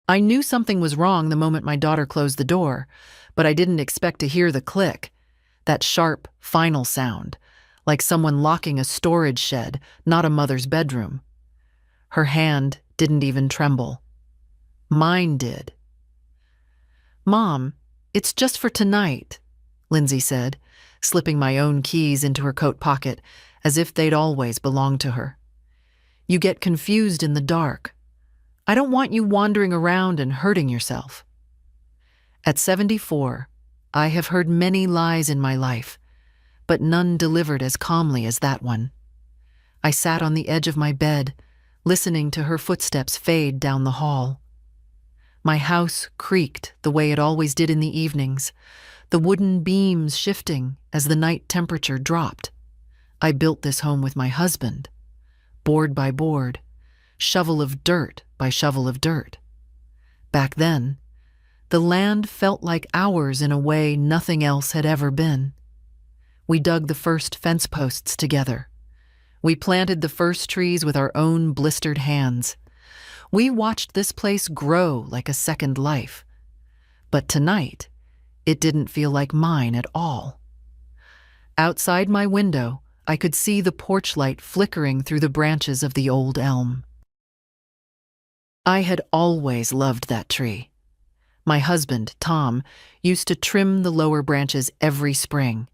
I knew something was wrong the moment my daughter closed the door, but I didn't expect to hear the click, that sharp, final sound, like someone locking a storage shed, not a mother's bedroom. Her hand didn't even tremble. Mine did. "Mom, it's just for tonight," Lindsay said, slipping my own keys into her coat pocket as if they'd always belonged to her. "You get confused in the dark. I don't want you wandering around and hurting yourself." At 74, I have heard many lies in my life, but none delivered as calmly as that one. I sat on the edge of my bed, listening to her footsteps fade down the hall. My house creaked the way it always did in the evenings, the wooden beams shifting as the night temperature dropped. I built this home with my husband, board by board, shovel of dirt by shovel of dirt. Back then, the land felt like ours in a way nothing else had ever been. We dug the first fence posts together. We planted the first trees with our own blistered hands. We watched this place grow like a second life. But tonight, it didn't feel like mine at all. Outside my window, I could see the porch light flickering through the branches of the old elm. I had always loved that tree. My husband, Tom, used to trim the lower branches every spring.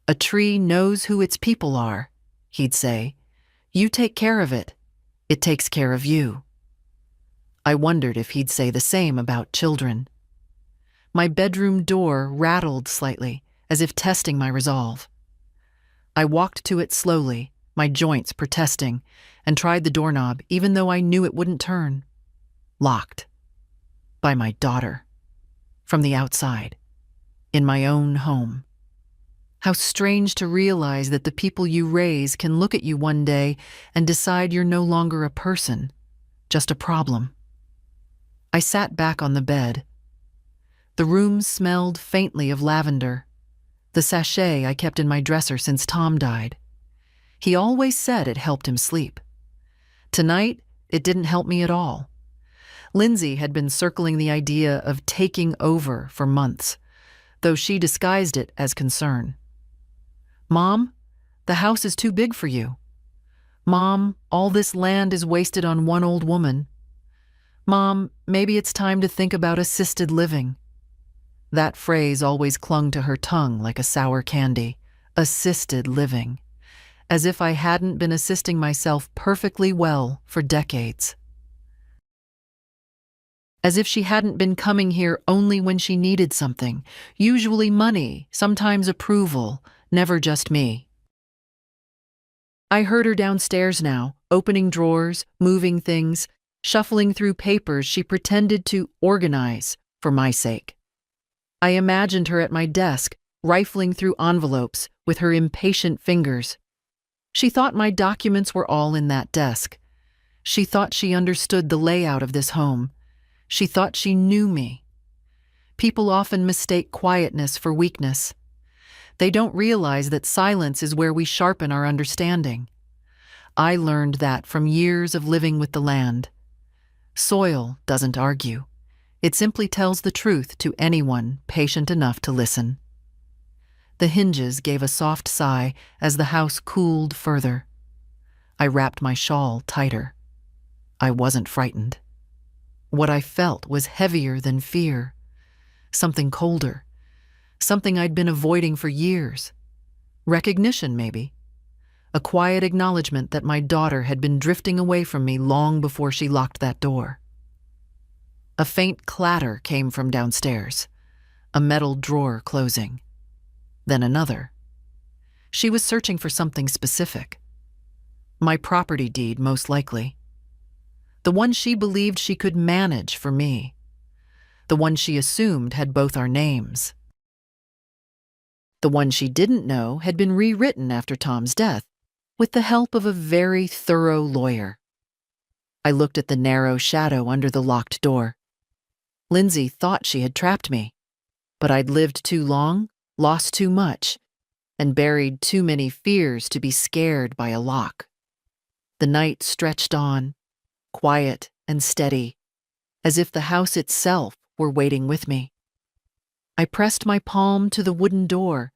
"A tree knows who its people are," he'd say. "You take care of it. It takes care of you." I wondered if he'd say the same about children. My bedroom door rattled slightly, as if testing my resolve. I walked to it slowly, my joints protesting, and tried the doorknob even though I knew it wouldn't turn. Locked. By my daughter. From the outside. In my own home. How strange to realize that the people you raise can look at you one day and decide you're no longer a person, just a problem. I sat back on the bed. The room smelled faintly of lavender, the sachet I kept in my dresser since Tom died. He always said it helped him sleep. Tonight, it didn't help me at all. Lindsay had been circling the idea of taking over for months, though she disguised it as concern. "Mom, the house is too big for you. Mom, all this land is wasted on one old woman. Mom, maybe it's time to think about assisted living." That phrase always clung to her tongue like a sour candy. Assisted living. As if I hadn't been assisting myself perfectly well for decades. As if she hadn't been coming here only when she needed something, usually money, sometimes approval, never just me. I heard her downstairs now, opening drawers, moving things, shuffling through papers she pretended to organize for my sake. I imagined her at my desk, rifling through envelopes with her impatient fingers. She thought my documents were all in that desk. She thought she understood the layout of this home. She thought she knew me. People often mistake quietness for weakness. They don't realize that silence is where we sharpen our understanding. I learned that from years of living with the land. Soil doesn't argue. It simply tells the truth to anyone patient enough to listen. The hinges gave a soft sigh as the house cooled further. I wrapped my shawl tighter. I wasn't frightened. What I felt was heavier than fear. Something colder. Something I'd been avoiding for years. Recognition, maybe. A quiet acknowledgement that my daughter had been drifting away from me long before she locked that door. A faint clatter came from downstairs, a metal drawer closing. Then another. She was searching for something specific. My property deed, most likely. The one she believed she could manage for me. The one she assumed had both our names. The one she didn't know had been rewritten after Tom's death, with the help of a very thorough lawyer. I looked at the narrow shadow under the locked door. Lindsay thought she had trapped me, but I'd lived too long, lost too much, and buried too many fears to be scared by a lock. The night stretched on, quiet and steady, as if the house itself were waiting with me. I pressed my palm to the wooden door,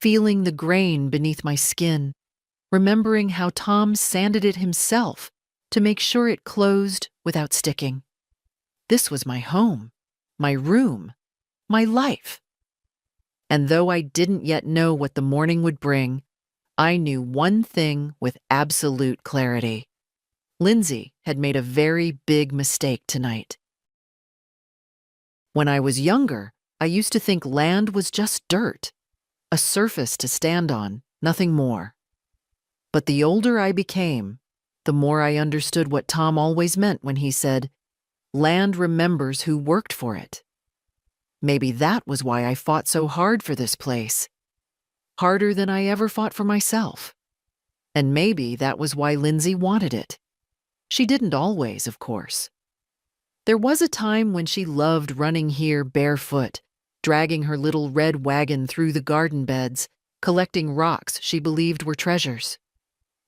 feeling the grain beneath my skin, remembering how Tom sanded it himself to make sure it closed without sticking. This was my home, my room, my life. And though I didn't yet know what the morning would bring, I knew one thing with absolute clarity. Lindsay had made a very big mistake tonight. When I was younger, I used to think land was just dirt, a surface to stand on, nothing more. But the older I became, the more I understood what Tom always meant when he said, "Land remembers who worked for it." Maybe that was why I fought so hard for this place, harder than I ever fought for myself. And maybe that was why Lindsay wanted it. She didn't always, of course. There was a time when she loved running here barefoot, dragging her little red wagon through the garden beds, collecting rocks she believed were treasures.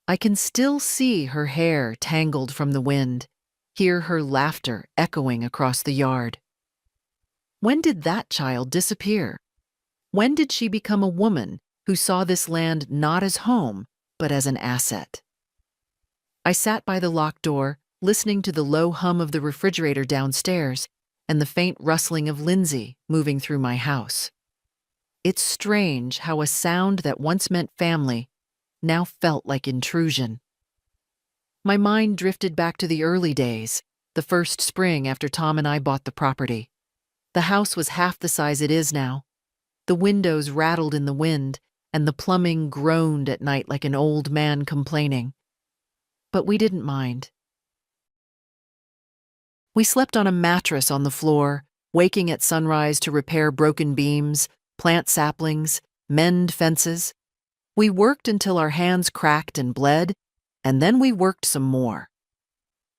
I can still see her hair tangled from the wind, hear her laughter echoing across the yard. When did that child disappear? When did she become a woman who saw this land not as home, but as an asset? I sat by the locked door, listening to the low hum of the refrigerator downstairs and the faint rustling of Lindsay moving through my house. It's strange how a sound that once meant family now felt like intrusion. My mind drifted back to the early days, the first spring after Tom and I bought the property. The house was half the size it is now. The windows rattled in the wind, and the plumbing groaned at night like an old man complaining. But we didn't mind. We slept on a mattress on the floor, waking at sunrise to repair broken beams, plant saplings, mend fences. We worked until our hands cracked and bled, and then we worked some more.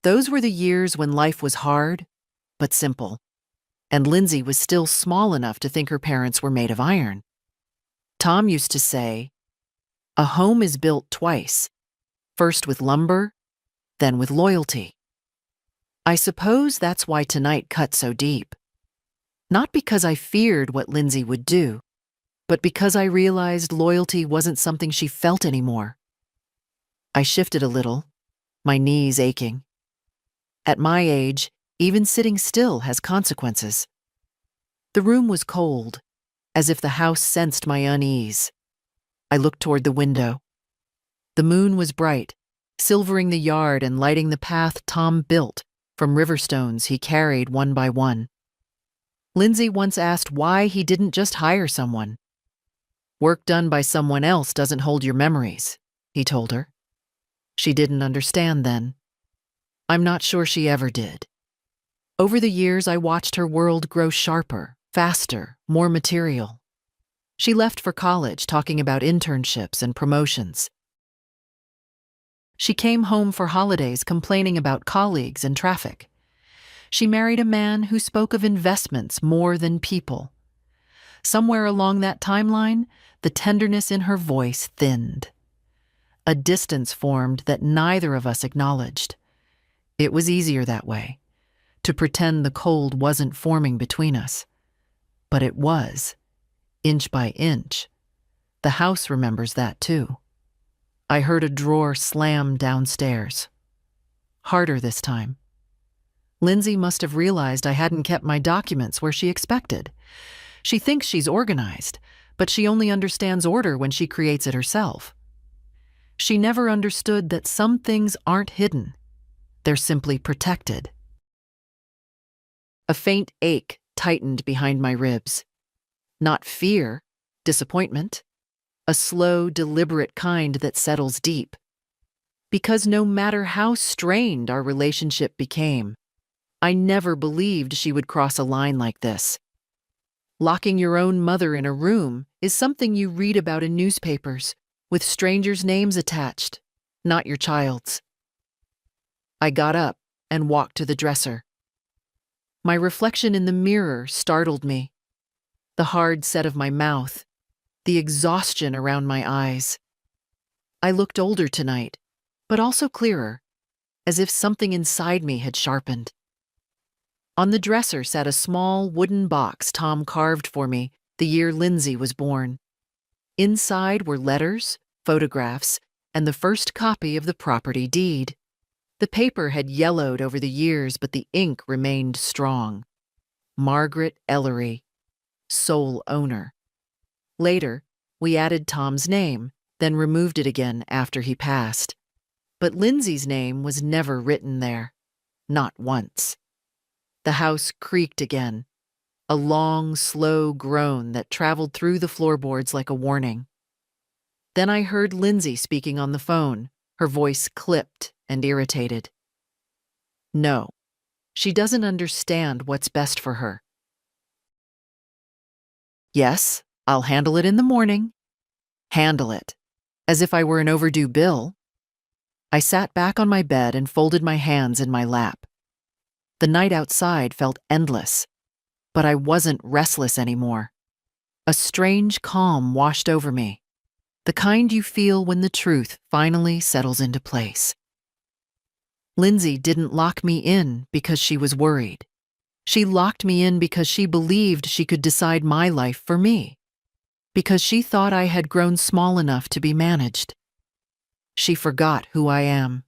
Those were the years when life was hard, but simple, and Lindsay was still small enough to think her parents were made of iron. Tom used to say, "A home is built twice, first with lumber, then with loyalty." I suppose that's why tonight cut so deep. Not because I feared what Lindsay would do, but because I realized loyalty wasn't something she felt anymore. I shifted a little, my knees aching. At my age, even sitting still has consequences. The room was cold, as if the house sensed my unease. I looked toward the window. The moon was bright, silvering the yard and lighting the path Tom built from riverstones he carried one by one. Lindsay once asked why he didn't just hire someone. "Work done by someone else doesn't hold your memories," he told her. She didn't understand then. I'm not sure she ever did. Over the years, I watched her world grow sharper, faster, more material. She left for college, talking about internships and promotions. She came home for holidays complaining about colleagues and traffic. She married a man who spoke of investments more than people. Somewhere along that timeline, the tenderness in her voice thinned. A distance formed that neither of us acknowledged. It was easier that way, to pretend the cold wasn't forming between us. But it was, inch by inch. The house remembers that too. I heard a drawer slam downstairs. Harder this time. Lindsay must have realized I hadn't kept my documents where she expected. She thinks she's organized, but she only understands order when she creates it herself. She never understood that some things aren't hidden. They're simply protected. A faint ache tightened behind my ribs. Not fear, disappointment. A slow, deliberate kind that settles deep. Because no matter how strained our relationship became, I never believed she would cross a line like this. Locking your own mother in a room is something you read about in newspapers, with strangers' names attached, not your child's. I got up and walked to the dresser. My reflection in the mirror startled me. The hard set of my mouth, the exhaustion around my eyes. I looked older tonight, but also clearer, as if something inside me had sharpened. On the dresser sat a small wooden box Tom carved for me the year Lindsay was born. Inside were letters, photographs, and the first copy of the property deed. The paper had yellowed over the years, but the ink remained strong. Margaret Ellery, sole owner. Later, we added Tom's name, then removed it again after he passed. But Lindsay's name was never written there. Not once. The house creaked again, a long, slow groan that traveled through the floorboards like a warning. Then I heard Lindsay speaking on the phone, her voice clipped and irritated. No, she doesn't understand what's best for her. Yes, I'll handle it in the morning. Handle it. As if I were an overdue bill. I sat back on my bed and folded my hands in my lap. The night outside felt endless, but I wasn't restless anymore. A strange calm washed over me, the kind you feel when the truth finally settles into place. Lindsay didn't lock me in because she was worried. She locked me in because she believed she could decide my life for me, because she thought I had grown small enough to be managed. She forgot who I am,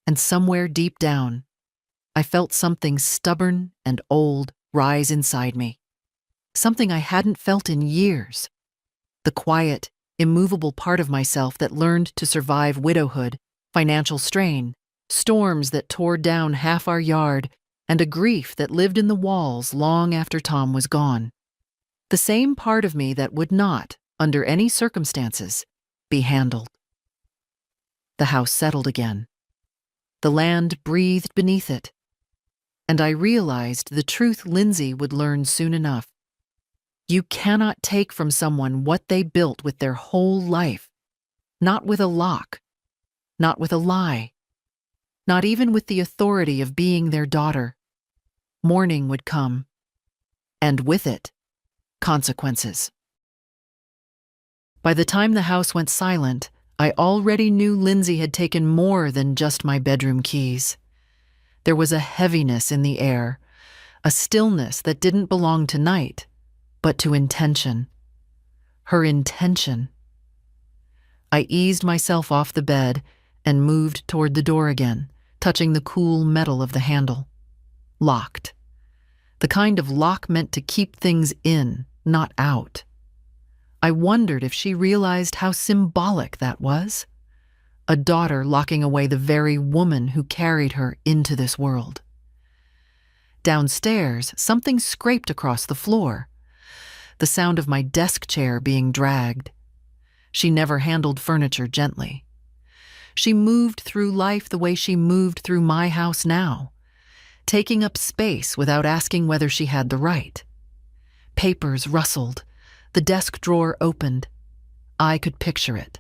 and somewhere deep down, I felt something stubborn and old rise inside me, something I hadn't felt in years, the quiet, immovable part of myself that learned to survive widowhood, financial strain, storms that tore down half our yard, and a grief that lived in the walls long after Tom was gone. The same part of me that would not, under any circumstances, be handled. The house settled again. The land breathed beneath it. And I realized the truth Lindsay would learn soon enough. You cannot take from someone what they built with their whole life. Not with a lock. Not with a lie. Not even with the authority of being their daughter. Morning would come. And with it, consequences. By the time the house went silent, I already knew Lindsay had taken more than just my bedroom keys. There was a heaviness in the air, a stillness that didn't belong to night, but to intention. Her intention. I eased myself off the bed and moved toward the door again, touching the cool metal of the handle. Locked. The kind of lock meant to keep things in, not out. I wondered if she realized how symbolic that was. A daughter locking away the very woman who carried her into this world. Downstairs, something scraped across the floor. The sound of my desk chair being dragged. She never handled furniture gently. She moved through life the way she moved through my house now, taking up space without asking whether she had the right. Papers rustled. The desk drawer opened. I could picture it.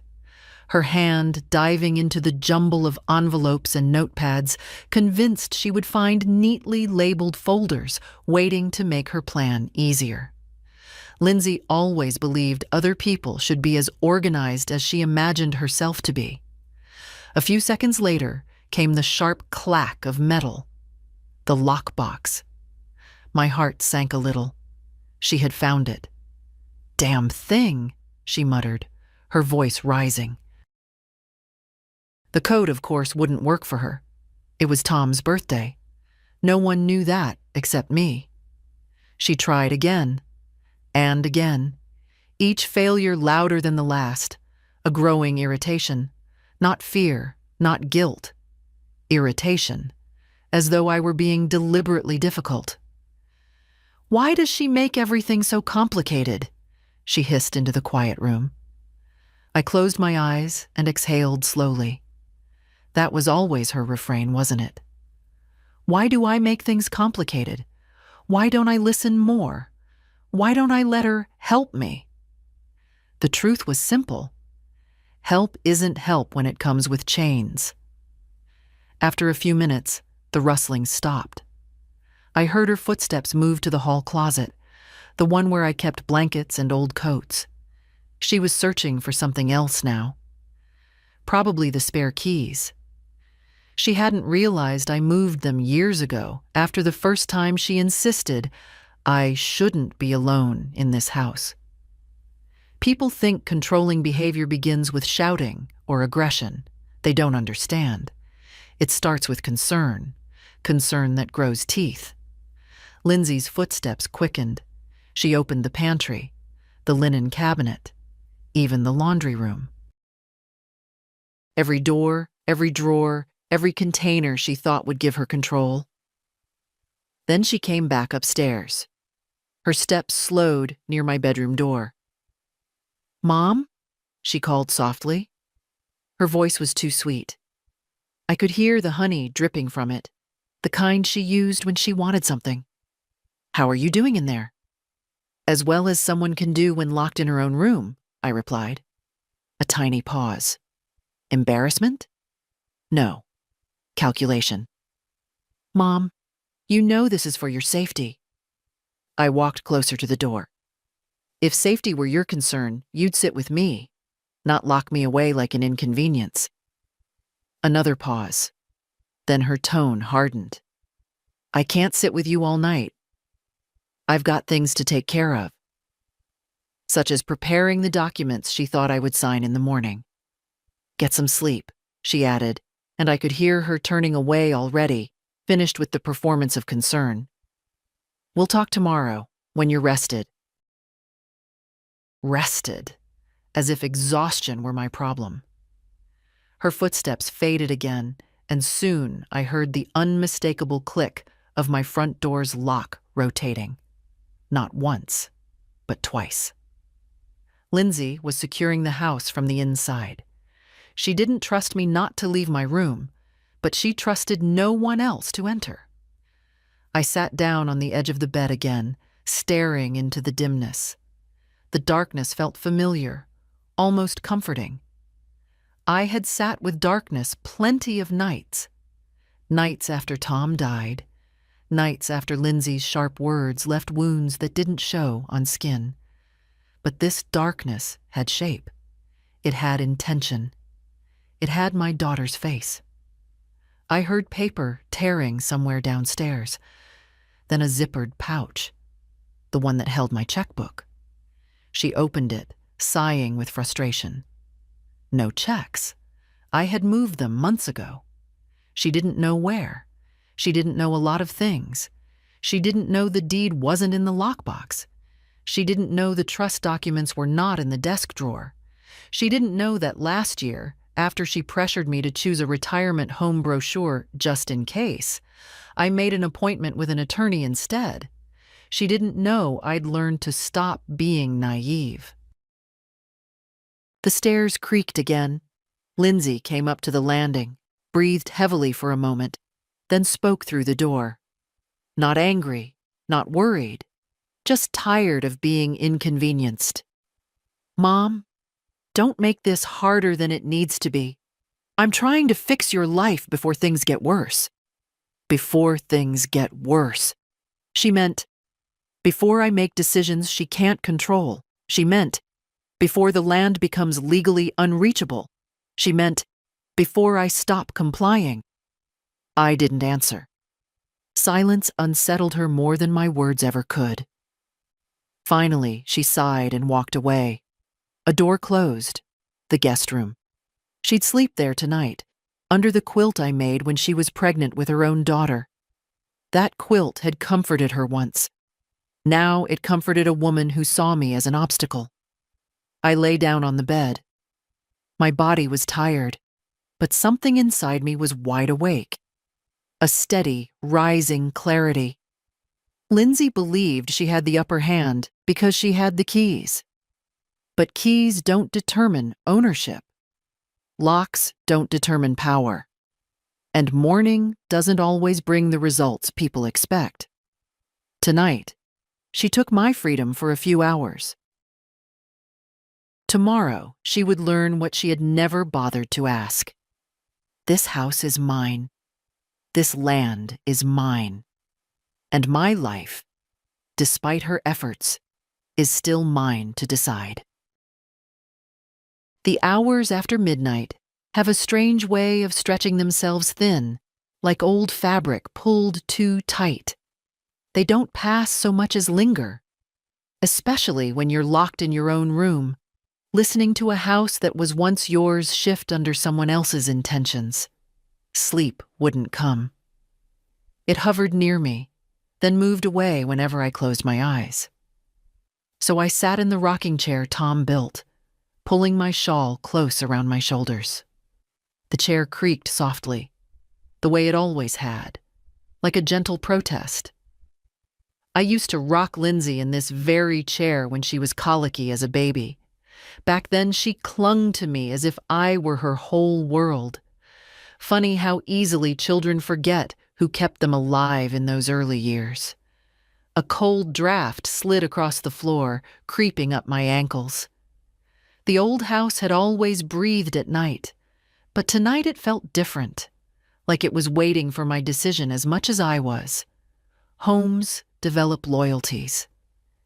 Her hand diving into the jumble of envelopes and notepads, convinced she would find neatly labeled folders waiting to make her plan easier. Lindsay always believed other people should be as organized as she imagined herself to be. A few seconds later came the sharp clack of metal. The lockbox. My heart sank a little. She had found it. Damn thing, she muttered, her voice rising. The code, of course, wouldn't work for her. It was Tom's birthday. No one knew that except me. She tried again, and again, each failure louder than the last, a growing irritation, not fear, not guilt, irritation, as though I were being deliberately difficult. Why does she make everything so complicated? She hissed into the quiet room. I closed my eyes and exhaled slowly. That was always her refrain, wasn't it? Why do I make things complicated? Why don't I listen more? Why don't I let her help me? The truth was simple. Help isn't help when it comes with chains. After a few minutes, the rustling stopped. I heard her footsteps move to the hall closet, the one where I kept blankets and old coats. She was searching for something else now. Probably the spare keys. She hadn't realized I moved them years ago after the first time she insisted I shouldn't be alone in this house. People think controlling behavior begins with shouting or aggression. They don't understand. It starts with concern that grows teeth. Lindsay's footsteps quickened. She opened the pantry, the linen cabinet, even the laundry room. Every door, every drawer, every container she thought would give her control. Then she came back upstairs. Her steps slowed near my bedroom door. "Mom?" she called softly. Her voice was too sweet. I could hear the honey dripping from it, the kind she used when she wanted something. "How are you doing in there?" "As well as someone can do when locked in her own room," I replied. A tiny pause. Embarrassment? No. Calculation. "Mom, you know this is for your safety." I walked closer to the door. "If safety were your concern, you'd sit with me, not lock me away like an inconvenience." Another pause. Then her tone hardened. "I can't sit with you all night. I've got things to take care of." Such as preparing the documents she thought I would sign in the morning. "Get some sleep," she added, and I could hear her turning away already, finished with the performance of concern. "We'll talk tomorrow, when you're rested." Rested, as if exhaustion were my problem. Her footsteps faded again, and soon I heard the unmistakable click of my front door's lock rotating. Not once, but twice. Lindsay was securing the house from the inside. She didn't trust me not to leave my room, but she trusted no one else to enter. I sat down on the edge of the bed again, staring into the dimness. The darkness felt familiar, almost comforting. I had sat with darkness plenty of nights. Nights after Tom died. Nights after Lindsay's sharp words left wounds that didn't show on skin. But this darkness had shape. It had intention. It had my daughter's face. I heard paper tearing somewhere downstairs, then a zippered pouch, the one that held my checkbook. She opened it, sighing with frustration. No checks. I had moved them months ago. She didn't know where. She didn't know a lot of things. She didn't know the deed wasn't in the lockbox. She didn't know the trust documents were not in the desk drawer. She didn't know that last year, after she pressured me to choose a retirement home brochure just in case, I made an appointment with an attorney instead. She didn't know I'd learned to stop being naive. The stairs creaked again. Lindsay came up to the landing, breathed heavily for a moment, then spoke through the door. Not angry, not worried, just tired of being inconvenienced. "Mom, don't make this harder than it needs to be. I'm trying to fix your life before things get worse." Before things get worse. She meant, before I make decisions she can't control. She meant, before the land becomes legally unreachable. She meant, before I stop complying. I didn't answer. Silence unsettled her more than my words ever could. Finally, she sighed and walked away. A door closed. The guest room. She'd sleep there tonight, under the quilt I made when she was pregnant with her own daughter. That quilt had comforted her once. Now it comforted a woman who saw me as an obstacle. I lay down on the bed. My body was tired, but something inside me was wide awake. A steady, rising clarity. Lindsay believed she had the upper hand because she had the keys. But keys don't determine ownership. Locks don't determine power. And mourning doesn't always bring the results people expect. Tonight, she took my freedom for a few hours. Tomorrow, she would learn what she had never bothered to ask. This house is mine. This land is mine. And my life, despite her efforts, is still mine to decide. The hours after midnight have a strange way of stretching themselves thin, like old fabric pulled too tight. They don't pass so much as linger, especially when you're locked in your own room, listening to a house that was once yours shift under someone else's intentions. Sleep wouldn't come. It hovered near me, then moved away whenever I closed my eyes. So I sat in the rocking chair Tom built, pulling my shawl close around my shoulders. The chair creaked softly, the way it always had, like a gentle protest. I used to rock Lindsay in this very chair when she was colicky as a baby. Back then, she clung to me as if I were her whole world. Funny how easily children forget who kept them alive in those early years. A cold draft slid across the floor, creeping up my ankles. The old house had always breathed at night, but tonight it felt different, like it was waiting for my decision as much as I was. Homes develop loyalties.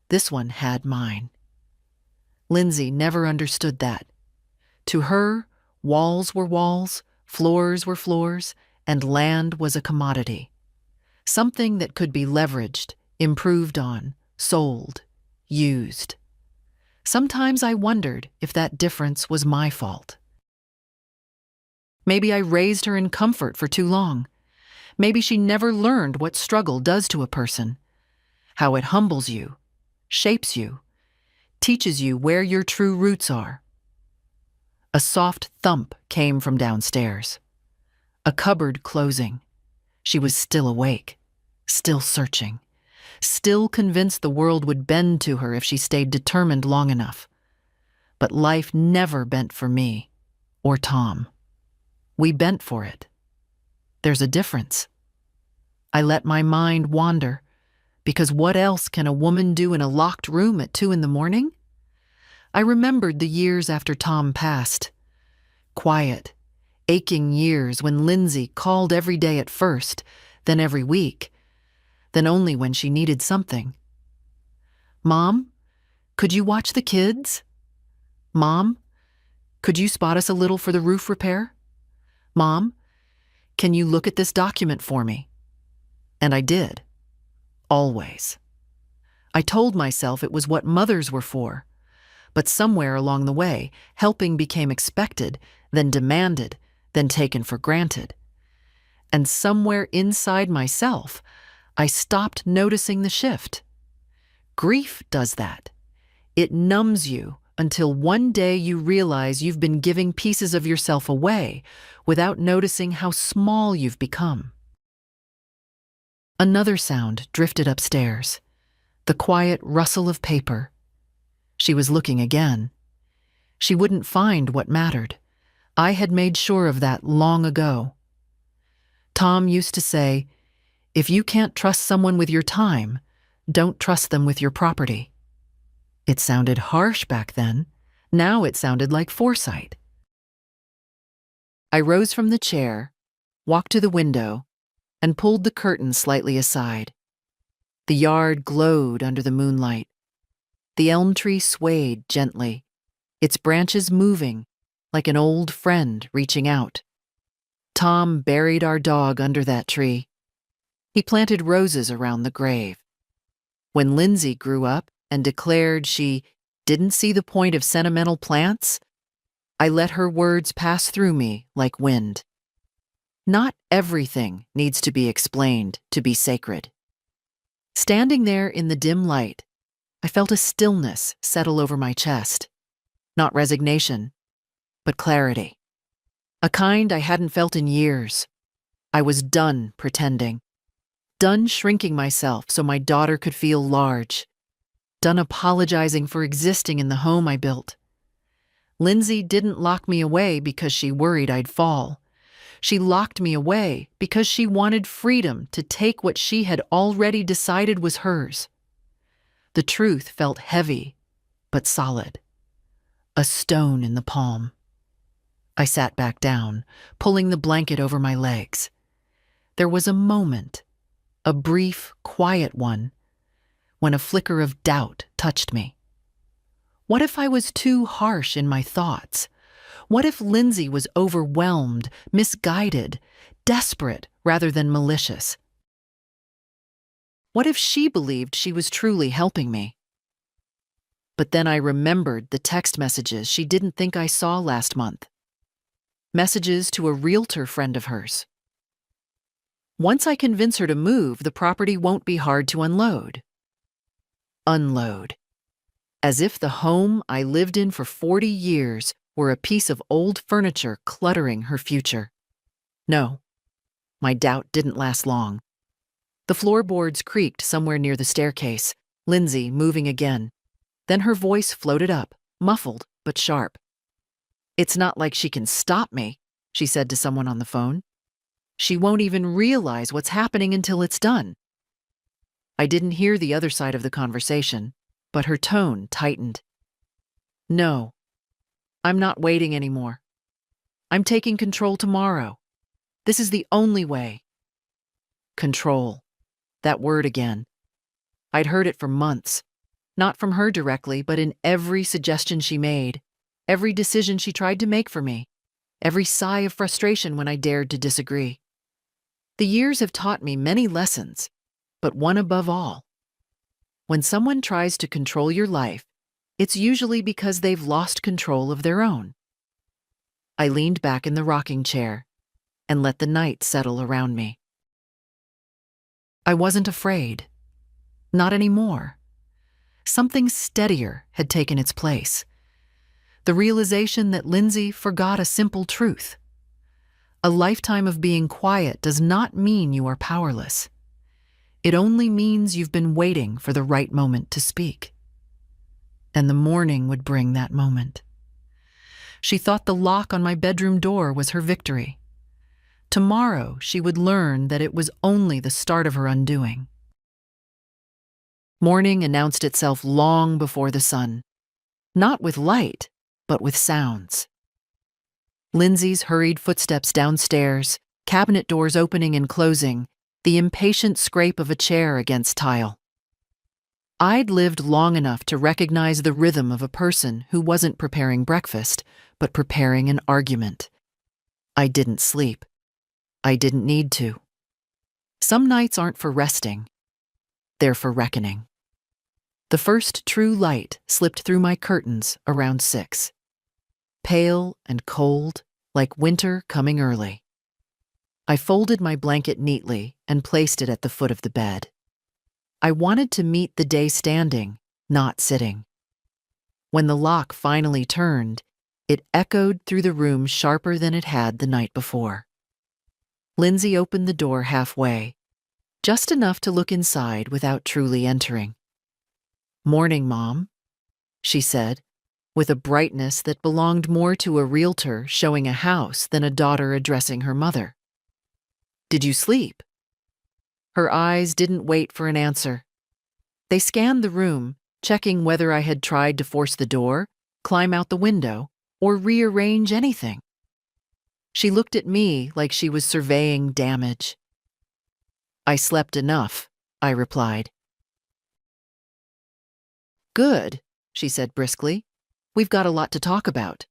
This one had mine. Lindsay never understood that. To her, walls were walls, floors were floors, and land was a commodity. Something that could be leveraged, improved on, sold, used. Sometimes I wondered if that difference was my fault. Maybe I raised her in comfort for too long. Maybe she never learned what struggle does to a person, how it humbles you, shapes you, teaches you where your true roots are. A soft thump came from downstairs. A cupboard closing. She was still awake, still searching, still convinced the world would bend to her if she stayed determined long enough. But life never bent for me, or Tom. We bent for it. There's a difference. I let my mind wander, because what else can a woman do in a locked room at 2 a.m? I remembered the years after Tom passed. Quiet, aching years when Lindsay called every day at first, then every week, then only when she needed something. Mom, could you watch the kids? Mom, could you spot us a little for the roof repair? Mom, can you look at this document for me? And I did. Always. I told myself it was what mothers were for, but somewhere along the way, helping became expected, then demanded, then taken for granted. And somewhere inside myself, I stopped noticing the shift. Grief does that. It numbs you until one day you realize you've been giving pieces of yourself away without noticing how small you've become. Another sound drifted upstairs, the quiet rustle of paper. She was looking again. She wouldn't find what mattered. I had made sure of that long ago. Tom used to say, if you can't trust someone with your time, don't trust them with your property. It sounded harsh back then. Now it sounded like foresight. I rose from the chair, walked to the window, and pulled the curtain slightly aside. The yard glowed under the moonlight. The elm tree swayed gently, its branches moving like an old friend reaching out. Tom buried our dog under that tree. He planted roses around the grave. When Lindsay grew up and declared she didn't see the point of sentimental plants, I let her words pass through me like wind. Not everything needs to be explained to be sacred. Standing there in the dim light, I felt a stillness settle over my chest. Not resignation, but clarity. A kind I hadn't felt in years. I was done pretending. Done shrinking myself so my daughter could feel large. Done apologizing for existing in the home I built. Lindsay didn't lock me away because she worried I'd fall. She locked me away because she wanted freedom to take what she had already decided was hers. The truth felt heavy, but solid. A stone in the palm. I sat back down, pulling the blanket over my legs. There was a moment, a brief, quiet one, when a flicker of doubt touched me. What if I was too harsh in my thoughts? What if Lindsay was overwhelmed, misguided, desperate rather than malicious? What if she believed she was truly helping me? But then I remembered the text messages she didn't think I saw last month. Messages to a realtor friend of hers. Once I convince her to move, the property won't be hard to unload. Unload. As if the home I lived in for 40 years were a piece of old furniture cluttering her future. No, my doubt didn't last long. The floorboards creaked somewhere near the staircase, Lindsay moving again. Then her voice floated up, muffled but sharp. "It's not like she can stop me," she said to someone on the phone. "She won't even realize what's happening until it's done." I didn't hear the other side of the conversation, but her tone tightened. "No, I'm not waiting anymore. I'm taking control tomorrow. This is the only way." Control. That word again. I'd heard it for months. Not from her directly, but in every suggestion she made, every decision she tried to make for me, every sigh of frustration when I dared to disagree. The years have taught me many lessons, but one above all. When someone tries to control your life, it's usually because they've lost control of their own. I leaned back in the rocking chair and let the night settle around me. I wasn't afraid. Not anymore. Something steadier had taken its place. The realization that Lindsay forgot a simple truth. A lifetime of being quiet does not mean you are powerless. It only means you've been waiting for the right moment to speak. And the morning would bring that moment. She thought the lock on my bedroom door was her victory. Tomorrow she would learn that it was only the start of her undoing. Morning announced itself long before the sun, not with light, but with sounds. Lindsay's hurried footsteps downstairs, cabinet doors opening and closing, the impatient scrape of a chair against tile. I'd lived long enough to recognize the rhythm of a person who wasn't preparing breakfast, but preparing an argument. I didn't sleep. I didn't need to. Some nights aren't for resting. They're for reckoning. The first true light slipped through my curtains around 6. Pale and cold, like winter coming early. I folded my blanket neatly and placed it at the foot of the bed. I wanted to meet the day standing, not sitting. When the lock finally turned, it echoed through the room sharper than it had the night before. Lindsay opened the door halfway, just enough to look inside without truly entering. "Morning, Mom," she said, with a brightness that belonged more to a realtor showing a house than a daughter addressing her mother. "Did you sleep?" Her eyes didn't wait for an answer. They scanned the room, checking whether I had tried to force the door, climb out the window, or rearrange anything. She looked at me like she was surveying damage. "I slept enough," I replied. "Good," she said briskly. "We've got a lot to talk about."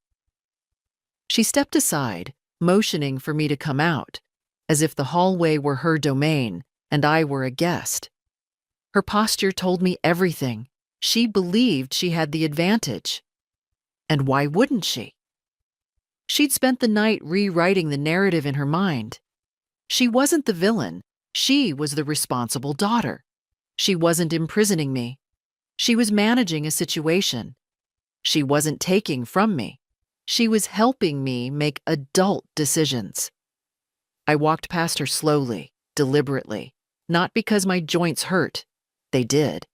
She stepped aside, motioning for me to come out, as if the hallway were her domain and I were a guest. Her posture told me everything. She believed she had the advantage. And why wouldn't she? She'd spent the night rewriting the narrative in her mind. She wasn't the villain. She was the responsible daughter. She wasn't imprisoning me. She was managing a situation. She wasn't taking from me. She was helping me make adult decisions. I walked past her slowly, deliberately, not because my joints hurt. They did.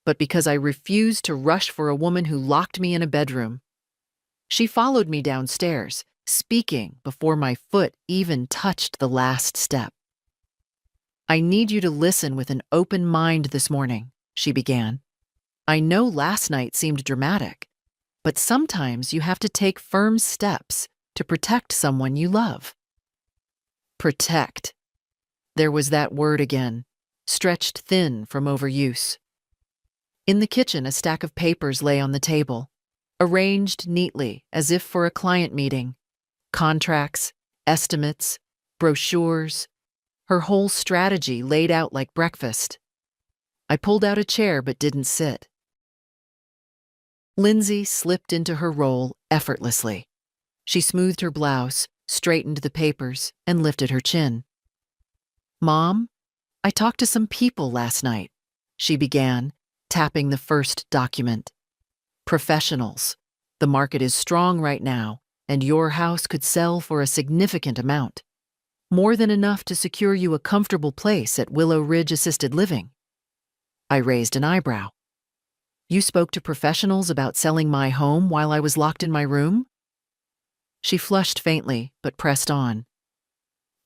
But because I refused to rush for a woman who locked me in a bedroom. She followed me downstairs, speaking before my foot even touched the last step. "I need you to listen with an open mind this morning," she began. "I know last night seemed dramatic, but sometimes you have to take firm steps to protect someone you love." Protect. There was that word again, stretched thin from overuse. In the kitchen, a stack of papers lay on the table. arranged neatly as if for a client meeting. Contracts, estimates, brochures, her whole strategy laid out like breakfast. I pulled out a chair but didn't sit. Lindsay slipped into her role effortlessly. She smoothed her blouse, straightened the papers, and lifted her chin. "Mom, I talked to some people last night," she began, tapping the first document. "Professionals. The market is strong right now, and your house could sell for a significant amount. More than enough to secure you a comfortable place at Willow Ridge Assisted Living." I raised an eyebrow. "You spoke to professionals about selling my home while I was locked in my room?" She flushed faintly, but pressed on.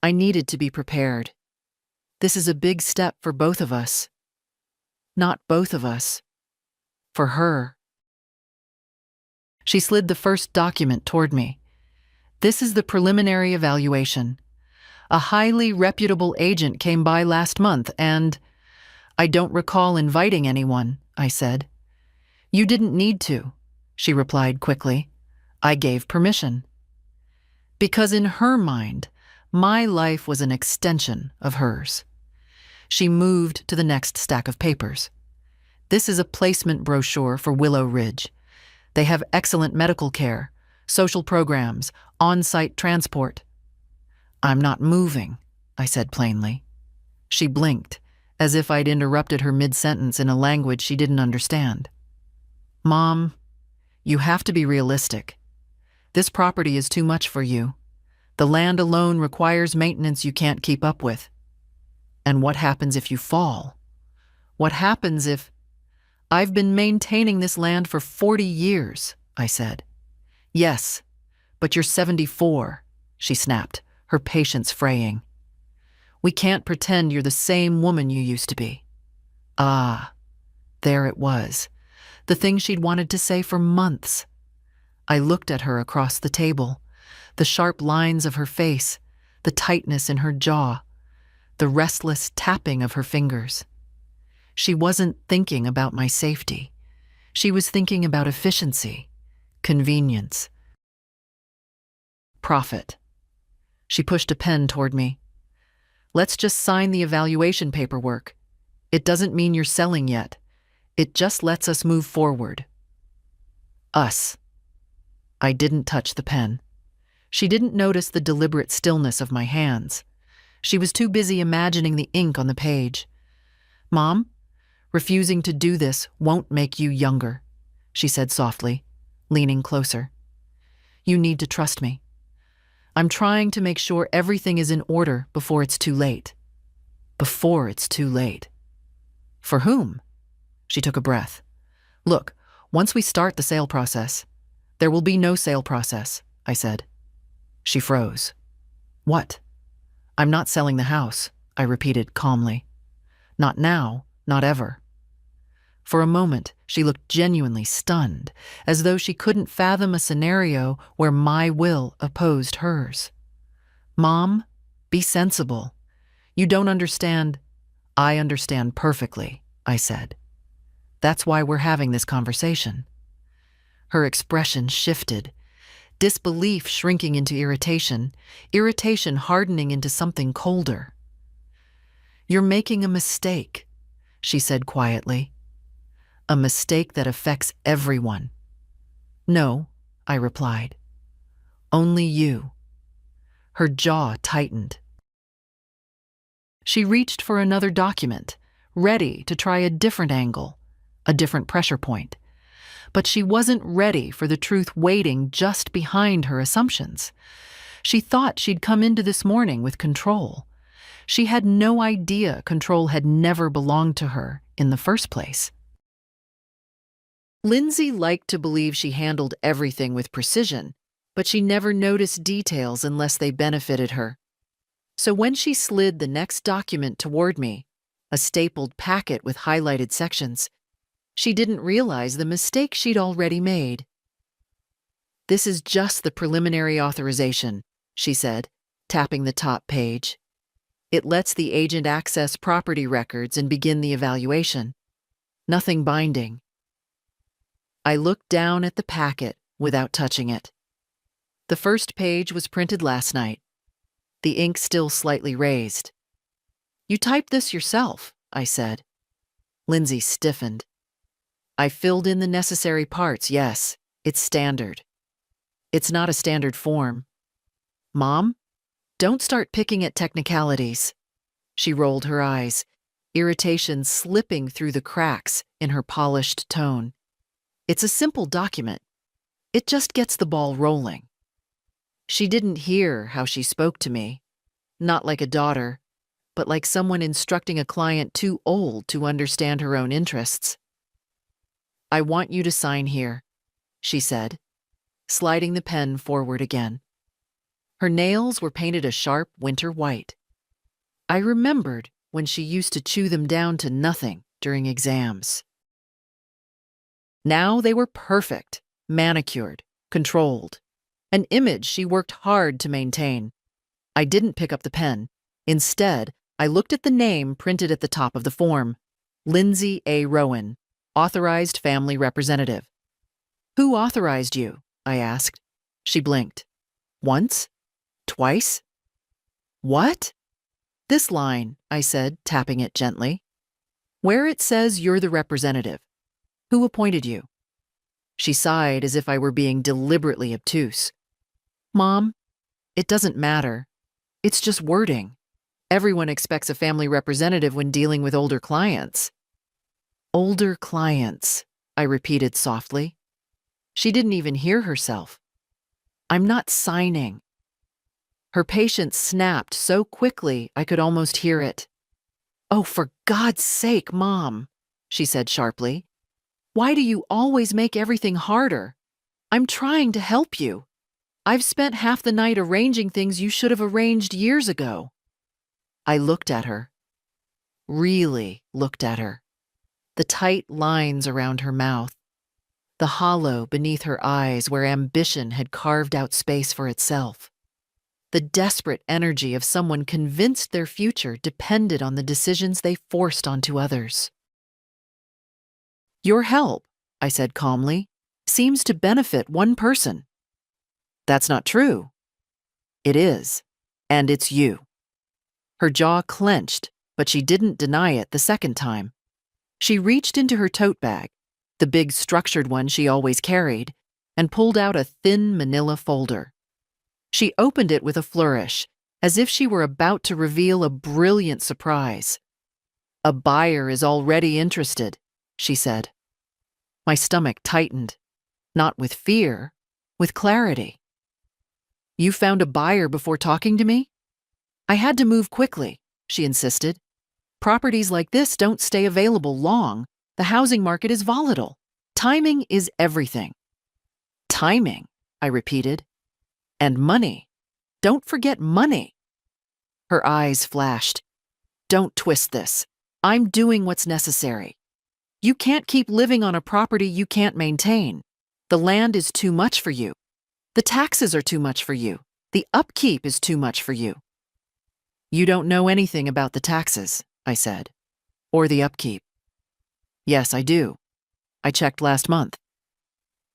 "I needed to be prepared. This is a big step for both of us. Not both of us. For her." She slid the first document toward me. "This is the preliminary evaluation. A highly reputable agent came by last month and—" "I don't recall inviting anyone," I said. "You didn't need to," she replied quickly. "I gave permission." Because in her mind, my life was an extension of hers. She moved to the next stack of papers. "This is a placement brochure for Willow Ridge. They have excellent medical care, social programs, on-site transport." "I'm not moving," I said plainly. She blinked, as if I'd interrupted her mid-sentence in a language she didn't understand. "Mom, you have to be realistic. This property is too much for you. The land alone requires maintenance you can't keep up with. And what happens if you fall? What happens if—" "I've been maintaining this land for 40 years, I said. "Yes, but you're 74, she snapped, her patience fraying. "We can't pretend you're the same woman you used to be." Ah, there it was, the thing she'd wanted to say for months. I looked at her across the table, the sharp lines of her face, the tightness in her jaw, the restless tapping of her fingers. She wasn't thinking about my safety. She was thinking about efficiency, convenience, profit. She pushed a pen toward me. "Let's just sign the evaluation paperwork. It doesn't mean you're selling yet. It just lets us move forward." Us. I didn't touch the pen. She didn't notice the deliberate stillness of my hands. She was too busy imagining the ink on the page. "Mom, refusing to do this won't make you younger," she said softly, leaning closer. "You need to trust me. I'm trying to make sure everything is in order before it's too late." Before it's too late. For whom? She took a breath. "Look, once we start the sale process—" "There will be no sale process," I said. She froze. "What?" "I'm not selling the house," I repeated calmly. "Not now, not ever." For a moment, she looked genuinely stunned, as though she couldn't fathom a scenario where my will opposed hers. "Mom, be sensible. You don't understand." "I understand perfectly," I said. "That's why we're having this conversation." Her expression shifted, disbelief shrinking into irritation, irritation hardening into something colder. "You're making a mistake," she said quietly. "A mistake that affects everyone." "No," I replied. "Only you." Her jaw tightened. She reached for another document, ready to try a different angle, a different pressure point. But she wasn't ready for the truth waiting just behind her assumptions. She thought she'd come into this morning with control. She had no idea control had never belonged to her in the first place. Lindsay liked to believe she handled everything with precision, but she never noticed details unless they benefited her. So when she slid the next document toward me, a stapled packet with highlighted sections, she didn't realize the mistake she'd already made. "This is just the preliminary authorization," she said, tapping the top page. "It lets the agent access property records and begin the evaluation. Nothing binding." I looked down at the packet without touching it. The first page was printed last night, the ink still slightly raised. "You typed this yourself," I said. Lindsay stiffened. "I filled in the necessary parts, yes. It's standard." "It's not a standard form." "Mom, don't start picking at technicalities." She rolled her eyes, irritation slipping through the cracks in her polished tone. "It's a simple document. It just gets the ball rolling." She didn't hear how she spoke to me, not like a daughter, but like someone instructing a client too old to understand her own interests. "I want you to sign here," she said, sliding the pen forward again. Her nails were painted a sharp winter white. I remembered when she used to chew them down to nothing during exams. Now they were perfect, manicured, controlled, an image she worked hard to maintain. I didn't pick up the pen. Instead, I looked at the name printed at the top of the form: Lindsay A. Rowan, Authorized Family Representative. "Who authorized you?" I asked. She blinked. "Once? Twice?" "What?" "This line," I said, tapping it gently. "Where it says you're the representative. Who appointed you?" She sighed as if I were being deliberately obtuse. "Mom, it doesn't matter. It's just wording. Everyone expects a family representative when dealing with older clients." "Older clients," I repeated softly. She didn't even hear herself. "I'm not signing." Her patience snapped so quickly I could almost hear it. "Oh, for God's sake, Mom," she said sharply. "Why do you always make everything harder? I'm trying to help you. I've spent half the night arranging things you should have arranged years ago." I looked at her. Really looked at her. The tight lines around her mouth. The hollow beneath her eyes where ambition had carved out space for itself. The desperate energy of someone convinced their future depended on the decisions they forced onto others. "Your help," I said calmly, "seems to benefit one person." "That's not true." "It is, and it's you." Her jaw clenched, but she didn't deny it the second time. She reached into her tote bag, the big structured one she always carried, and pulled out a thin manila folder. She opened it with a flourish, as if she were about to reveal a brilliant surprise. "A buyer is already interested," she said. My stomach tightened, not with fear, with clarity. "You found a buyer before talking to me?" "I had to move quickly," she insisted. "Properties like this don't stay available long. The housing market is volatile. Timing is everything." "Timing," I repeated. "And money. Don't forget money." Her eyes flashed. "Don't twist this. I'm doing what's necessary. You can't keep living on a property you can't maintain. The land is too much for you. The taxes are too much for you. The upkeep is too much for you." "You don't know anything about the taxes," I said, "or the upkeep." "Yes, I do. I checked last month."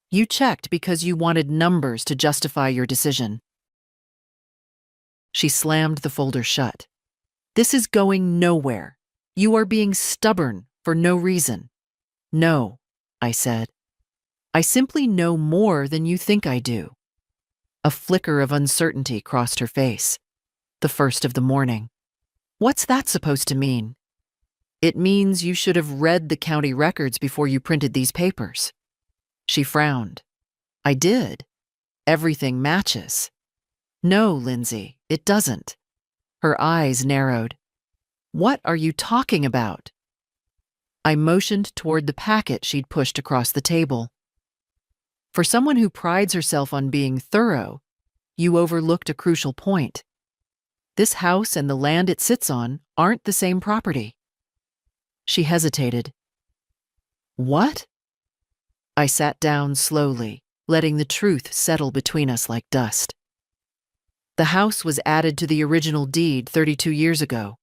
"You checked because you wanted numbers to justify your decision." She slammed the folder shut. "This is going nowhere. You are being stubborn for no reason." "No," I said. "I simply know more than you think I do." A flicker of uncertainty crossed her face. The first of the morning. "What's that supposed to mean?" "It means you should have read the county records before you printed these papers." She frowned. "I did. Everything matches." "No, Lindsay, it doesn't." Her eyes narrowed. "What are you talking about?" I motioned toward the packet she'd pushed across the table. "For someone who prides herself on being thorough, you overlooked a crucial point. This house and the land it sits on aren't the same property." She hesitated. "What?" I sat down slowly, letting the truth settle between us like dust. "The house was added to the original deed 32 years ago,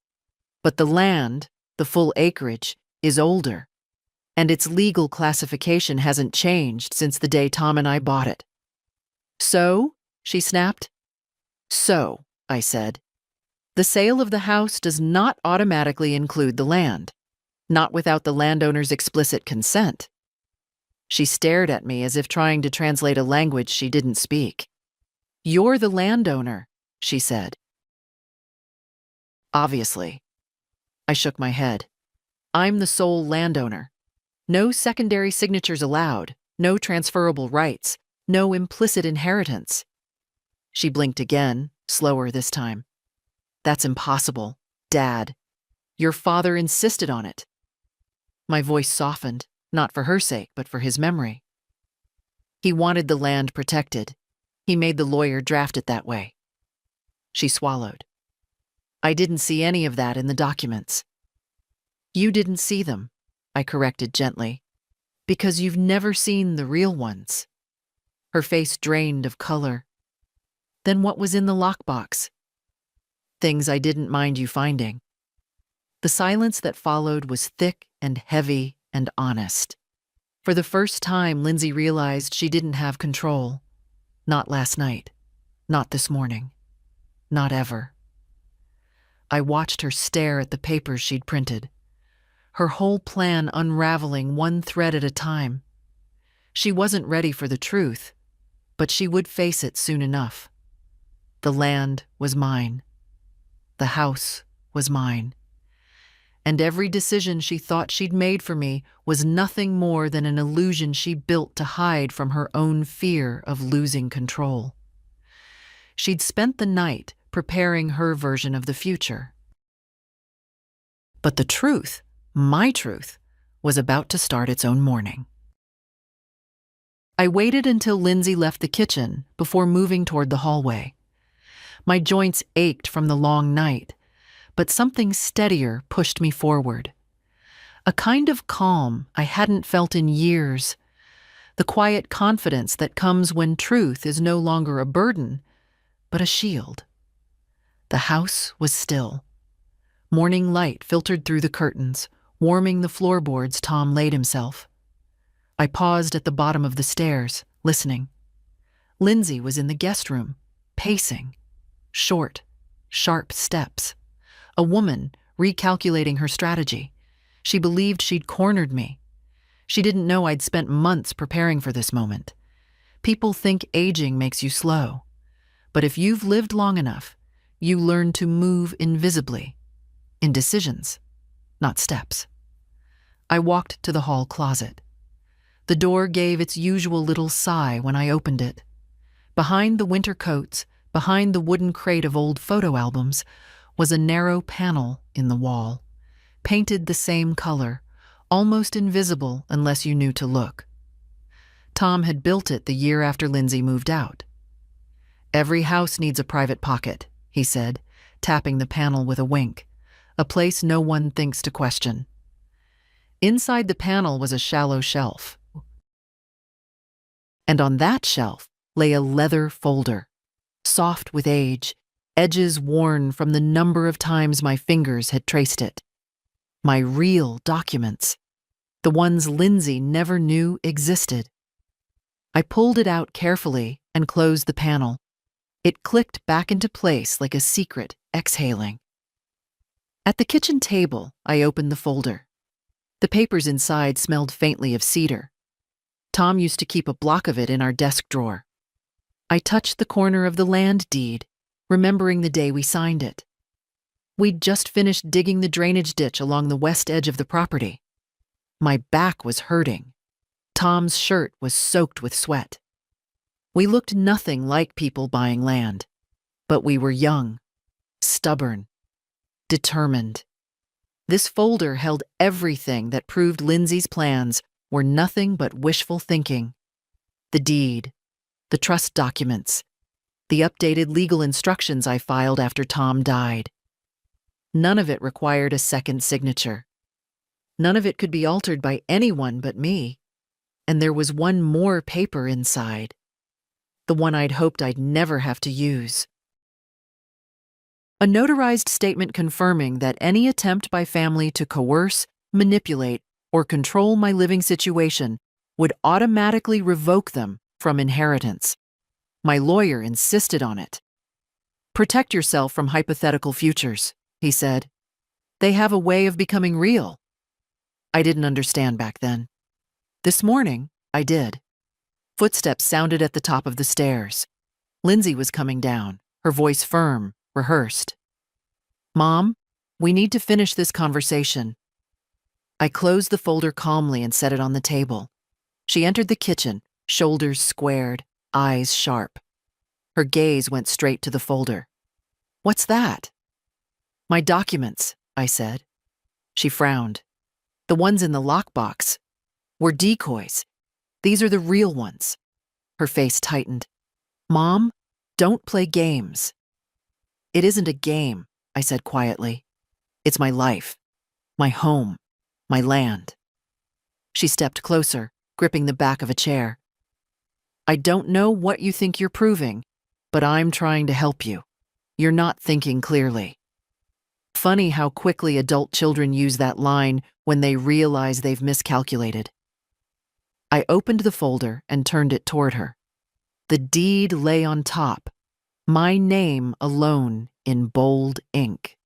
but the land, the full acreage, is older. and its legal classification hasn't changed since the day Tom and I bought it." "So?" she snapped. "So," I said, "the sale of the house does not automatically include the land, not without the landowner's explicit consent." She stared at me as if trying to translate a language she didn't speak. "You're the landowner," she said. "Obviously." I shook my head. "I'm the sole landowner. No secondary signatures allowed, no transferable rights, no implicit inheritance." She blinked again, slower this time. "That's impossible, Dad. Your father insisted on it." My voice softened, not for her sake, but for his memory. "He wanted the land protected. He made the lawyer draft it that way." She swallowed. "I didn't see any of that in the documents." "You didn't see them," I corrected gently, "because you've never seen the real ones." Her face drained of color. "Then what was in the lockbox?" "Things I didn't mind you finding." The silence that followed was thick and heavy and honest. For the first time, Lindsay realized she didn't have control. Not last night. Not this morning. Not ever. I watched her stare at the papers she'd printed, her whole plan unraveling one thread at a time. She wasn't ready for the truth, but she would face it soon enough. The land was mine. The house was mine. And every decision she thought she'd made for me was nothing more than an illusion she built to hide from her own fear of losing control. She'd spent the night preparing her version of the future. But the truth, my truth, was about to start its own morning. I waited until Lindsay left the kitchen before moving toward the hallway. My joints ached from the long night, but something steadier pushed me forward. A kind of calm I hadn't felt in years, the quiet confidence that comes when truth is no longer a burden, but a shield. The house was still. Morning light filtered through the curtains, warming the floorboards Tom laid himself. I paused at the bottom of the stairs, listening. Lindsay was in the guest room, pacing. Short, sharp steps. A woman recalculating her strategy. She believed she'd cornered me. She didn't know I'd spent months preparing for this moment. People think aging makes you slow. But if you've lived long enough, you learn to move invisibly. In decisions, not steps. I walked to the hall closet. The door gave its usual little sigh when I opened it. Behind the winter coats, behind the wooden crate of old photo albums, was a narrow panel in the wall, painted the same color, almost invisible unless you knew to look. Tom had built it the year after Lindsay moved out. "Every house needs a private pocket," he said, tapping the panel with a wink, "a place no one thinks to question." Inside the panel was a shallow shelf. And on that shelf lay a leather folder, soft with age, edges worn from the number of times my fingers had traced it. My real documents, the ones Lindsay never knew existed. I pulled it out carefully and closed the panel. It clicked back into place like a secret exhaling. At the kitchen table, I opened the folder. The papers inside smelled faintly of cedar. Tom used to keep a block of it in our desk drawer. I touched the corner of the land deed, remembering the day we signed it. We'd just finished digging the drainage ditch along the west edge of the property. My back was hurting. Tom's shirt was soaked with sweat. We looked nothing like people buying land, but we were young, stubborn, determined. This folder held everything that proved Lindsay's plans were nothing but wishful thinking. The deed, the trust documents, the updated legal instructions I filed after Tom died. None of it required a second signature. None of it could be altered by anyone but me. And there was one more paper inside, the one I'd hoped I'd never have to use. A notarized statement confirming that any attempt by family to coerce, manipulate, or control my living situation would automatically revoke them from inheritance. My lawyer insisted on it. Protect yourself from hypothetical futures, he said. They have a way of becoming real. I didn't understand back then. This morning, I did. Footsteps sounded at the top of the stairs. Lindsay was coming down, her voice firm, rehearsed. Mom, we need to finish this conversation. I closed the folder calmly and set it on the table. She entered the kitchen, shoulders squared, eyes sharp. Her gaze went straight to the folder. What's that? My documents, I said. She frowned. The ones in the lockbox were decoys. These are the real ones. Her face tightened. Mom, don't play games. It isn't a game, I said quietly. It's my life, my home, my land. She stepped closer, gripping the back of a chair. I don't know what you think you're proving, but I'm trying to help you. You're not thinking clearly. Funny how quickly adult children use that line when they realize they've miscalculated. I opened the folder and turned it toward her. The deed lay on top, my name alone in bold ink.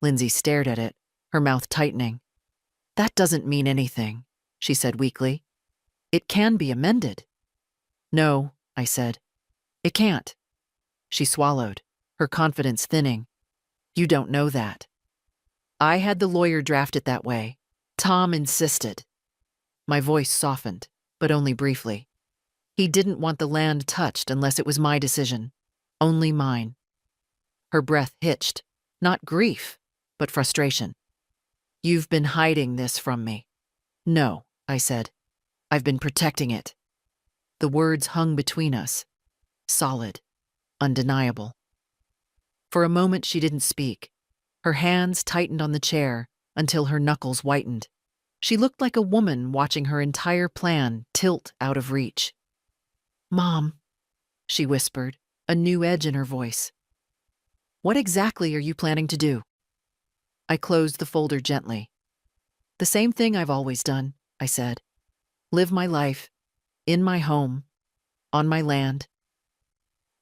Lindsay stared at it, her mouth tightening. That doesn't mean anything, she said weakly. It can be amended. No, I said. It can't. She swallowed, her confidence thinning. You don't know that. I had the lawyer draft it that way. Tom insisted. My voice softened, but only briefly. He didn't want the land touched unless it was my decision. Only mine. Her breath hitched, not grief, but frustration. You've been hiding this from me. No, I said. I've been protecting it. The words hung between us. Solid. Undeniable. For a moment she didn't speak. Her hands tightened on the chair until her knuckles whitened. She looked like a woman watching her entire plan tilt out of reach. Mom, she whispered, a new edge in her voice. What exactly are you planning to do? I closed the folder gently. The same thing I've always done, I said. Live my life, in my home, on my land.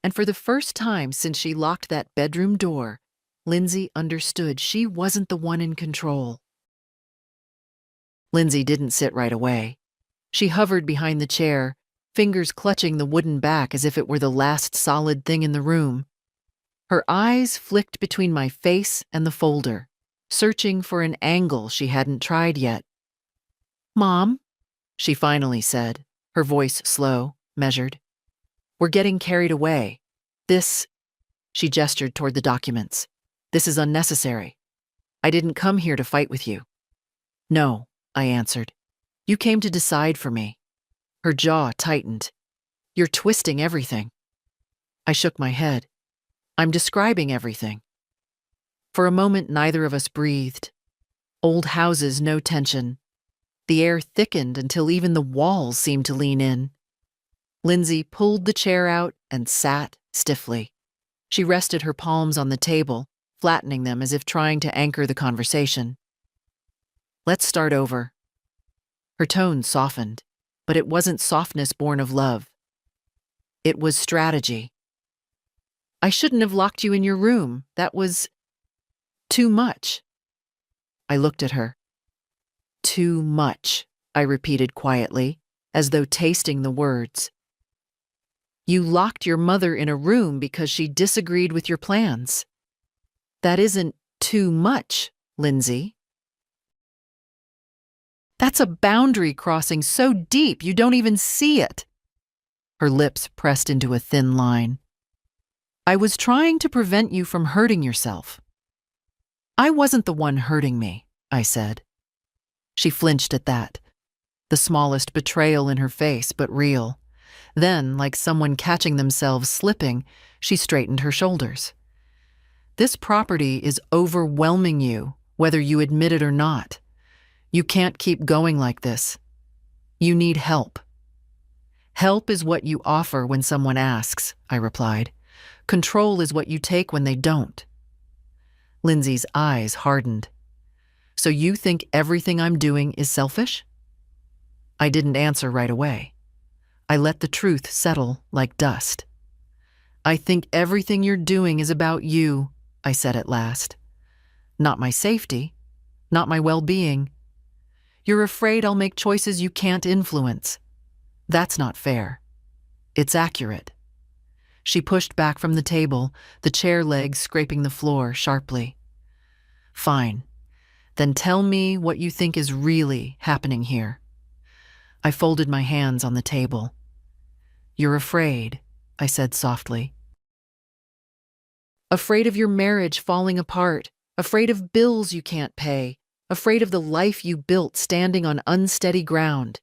And for the first time since she locked that bedroom door, Lindsay understood she wasn't the one in control. Lindsay didn't sit right away. She hovered behind the chair, fingers clutching the wooden back as if it were the last solid thing in the room. Her eyes flicked between my face and the folder, searching for an angle she hadn't tried yet. Mom, she finally said, her voice slow, measured. We're getting carried away. She gestured toward the documents. This is unnecessary. I didn't come here to fight with you. No, I answered. You came to decide for me. Her jaw tightened. You're twisting everything. I shook my head. I'm describing everything. For a moment, neither of us breathed. Old houses, no tension. The air thickened until even the walls seemed to lean in. Lindsay pulled the chair out and sat stiffly. She rested her palms on the table, flattening them as if trying to anchor the conversation. Let's start over. Her tone softened, but it wasn't softness born of love. It was strategy. I shouldn't have locked you in your room. That was too much. I looked at her. Too much, I repeated quietly, as though tasting the words. You locked your mother in a room because she disagreed with your plans. That isn't too much, Lindsay. That's a boundary crossing so deep you don't even see it. Her lips pressed into a thin line. I was trying to prevent you from hurting yourself. I wasn't the one hurting me, I said. She flinched at that. The smallest betrayal in her face, but real. Then, like someone catching themselves slipping, she straightened her shoulders. This property is overwhelming you, whether you admit it or not. You can't keep going like this. You need help. Help is what you offer when someone asks, I replied. Control is what you take when they don't. Lindsay's eyes hardened. So you think everything I'm doing is selfish? I didn't answer right away. I let the truth settle like dust. I think everything you're doing is about you, I said at last. Not my safety, not my well-being. You're afraid I'll make choices you can't influence. That's not fair. It's accurate. She pushed back from the table, the chair legs scraping the floor sharply. Fine. Then tell me what you think is really happening here. I folded my hands on the table. You're afraid, I said softly. Afraid of your marriage falling apart, afraid of bills you can't pay, afraid of the life you built standing on unsteady ground.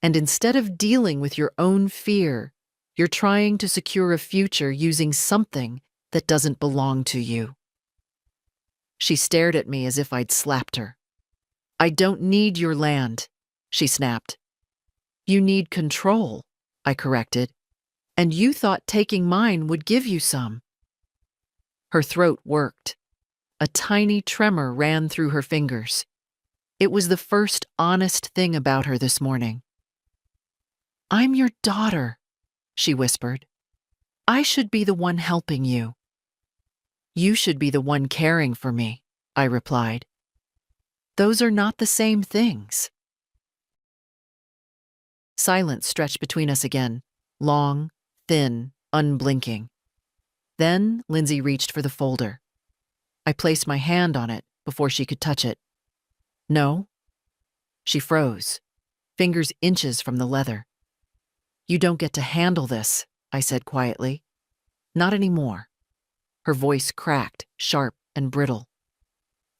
And instead of dealing with your own fear, you're trying to secure a future using something that doesn't belong to you. She stared at me as if I'd slapped her. I don't need your land, she snapped. You need control, I corrected, and you thought taking mine would give you some. Her throat worked. A tiny tremor ran through her fingers. It was the first honest thing about her this morning. I'm your daughter, she whispered. I should be the one helping you. You should be the one caring for me, I replied. Those are not the same things. Silence stretched between us again, long, thin, unblinking. Then Lindsay reached for the folder. I placed my hand on it before she could touch it. No? She froze, fingers inches from the leather. You don't get to handle this, I said quietly. Not anymore. Her voice cracked, sharp and brittle.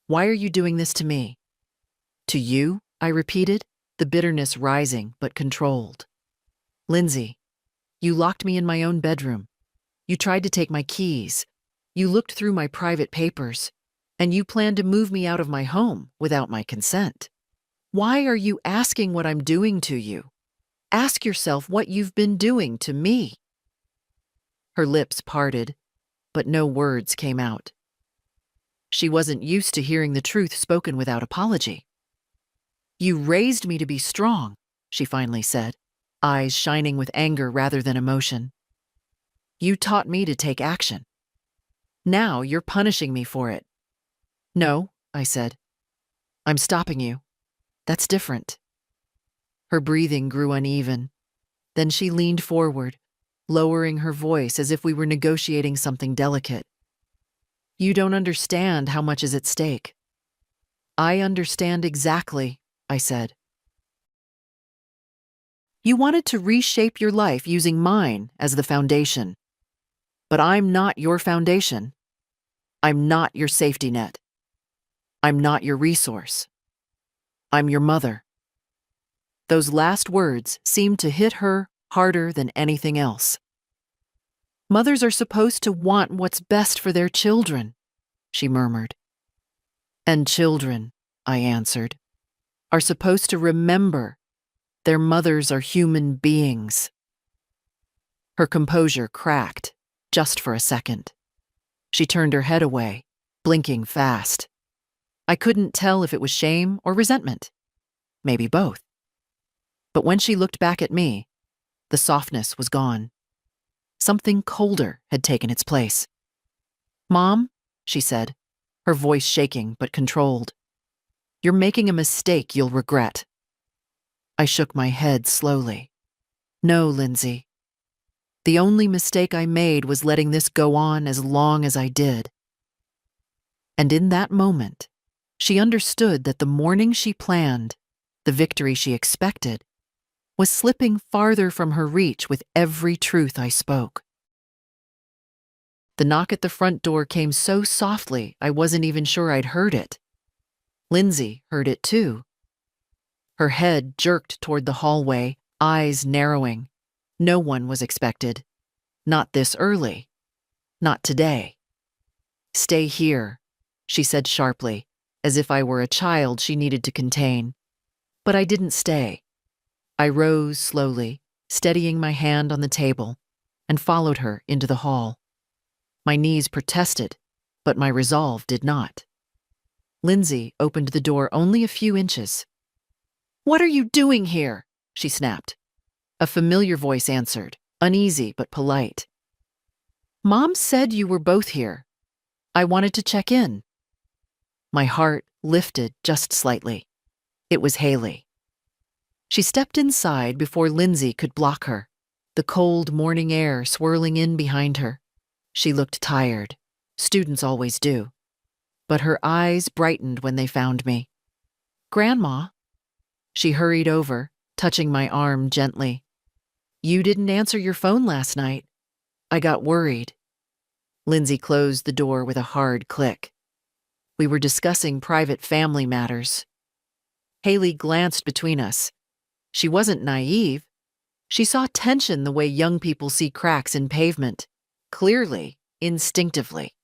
Why are you doing this to me? To you, I repeated, the bitterness rising but controlled. Lindsay, you locked me in my own bedroom. You tried to take my keys. You looked through my private papers. And you planned to move me out of my home without my consent. Why are you asking what I'm doing to you? Ask yourself what you've been doing to me. Her lips parted, but no words came out. She wasn't used to hearing the truth spoken without apology. You raised me to be strong, she finally said, eyes shining with anger rather than emotion. You taught me to take action. Now you're punishing me for it. No, I said. I'm stopping you. That's different. Her breathing grew uneven. Then she leaned forward, lowering her voice as if we were negotiating something delicate. You don't understand how much is at stake. I understand exactly, I said. You wanted to reshape your life using mine as the foundation. But I'm not your foundation. I'm not your safety net. I'm not your resource. I'm your mother. Those last words seemed to hit her harder than anything else. Mothers are supposed to want what's best for their children, she murmured. And children, I answered, are supposed to remember their mothers are human beings. Her composure cracked, just for a second. She turned her head away, blinking fast. I couldn't tell if it was shame or resentment. Maybe both. But when she looked back at me, the softness was gone. Something colder had taken its place. Mom, she said, her voice shaking but controlled. You're making a mistake you'll regret. I shook my head slowly. No, Lindsay. The only mistake I made was letting this go on as long as I did. And in that moment, she understood that the morning she planned, the victory she expected, was slipping farther from her reach with every truth I spoke. The knock at the front door came so softly I wasn't even sure I'd heard it. Lindsay heard it too. Her head jerked toward the hallway, eyes narrowing. No one was expected. Not this early. Not today. Stay here, she said sharply, as if I were a child she needed to contain. But I didn't stay. I rose slowly, steadying my hand on the table, and followed her into the hall. My knees protested, but my resolve did not. Lindsay opened the door only a few inches. "What are you doing here?" she snapped. A familiar voice answered, uneasy but polite. "Mom said you were both here. I wanted to check in." My heart lifted just slightly. It was Haley. She stepped inside before Lindsay could block her, the cold morning air swirling in behind her. She looked tired. Students always do. But her eyes brightened when they found me. "Grandma." She hurried over, touching my arm gently. "You didn't answer your phone last night. I got worried." Lindsay closed the door with a hard click. We were discussing private family matters. Haley glanced between us. She wasn't naive. She saw tension the way young people see cracks in pavement, clearly, instinctively.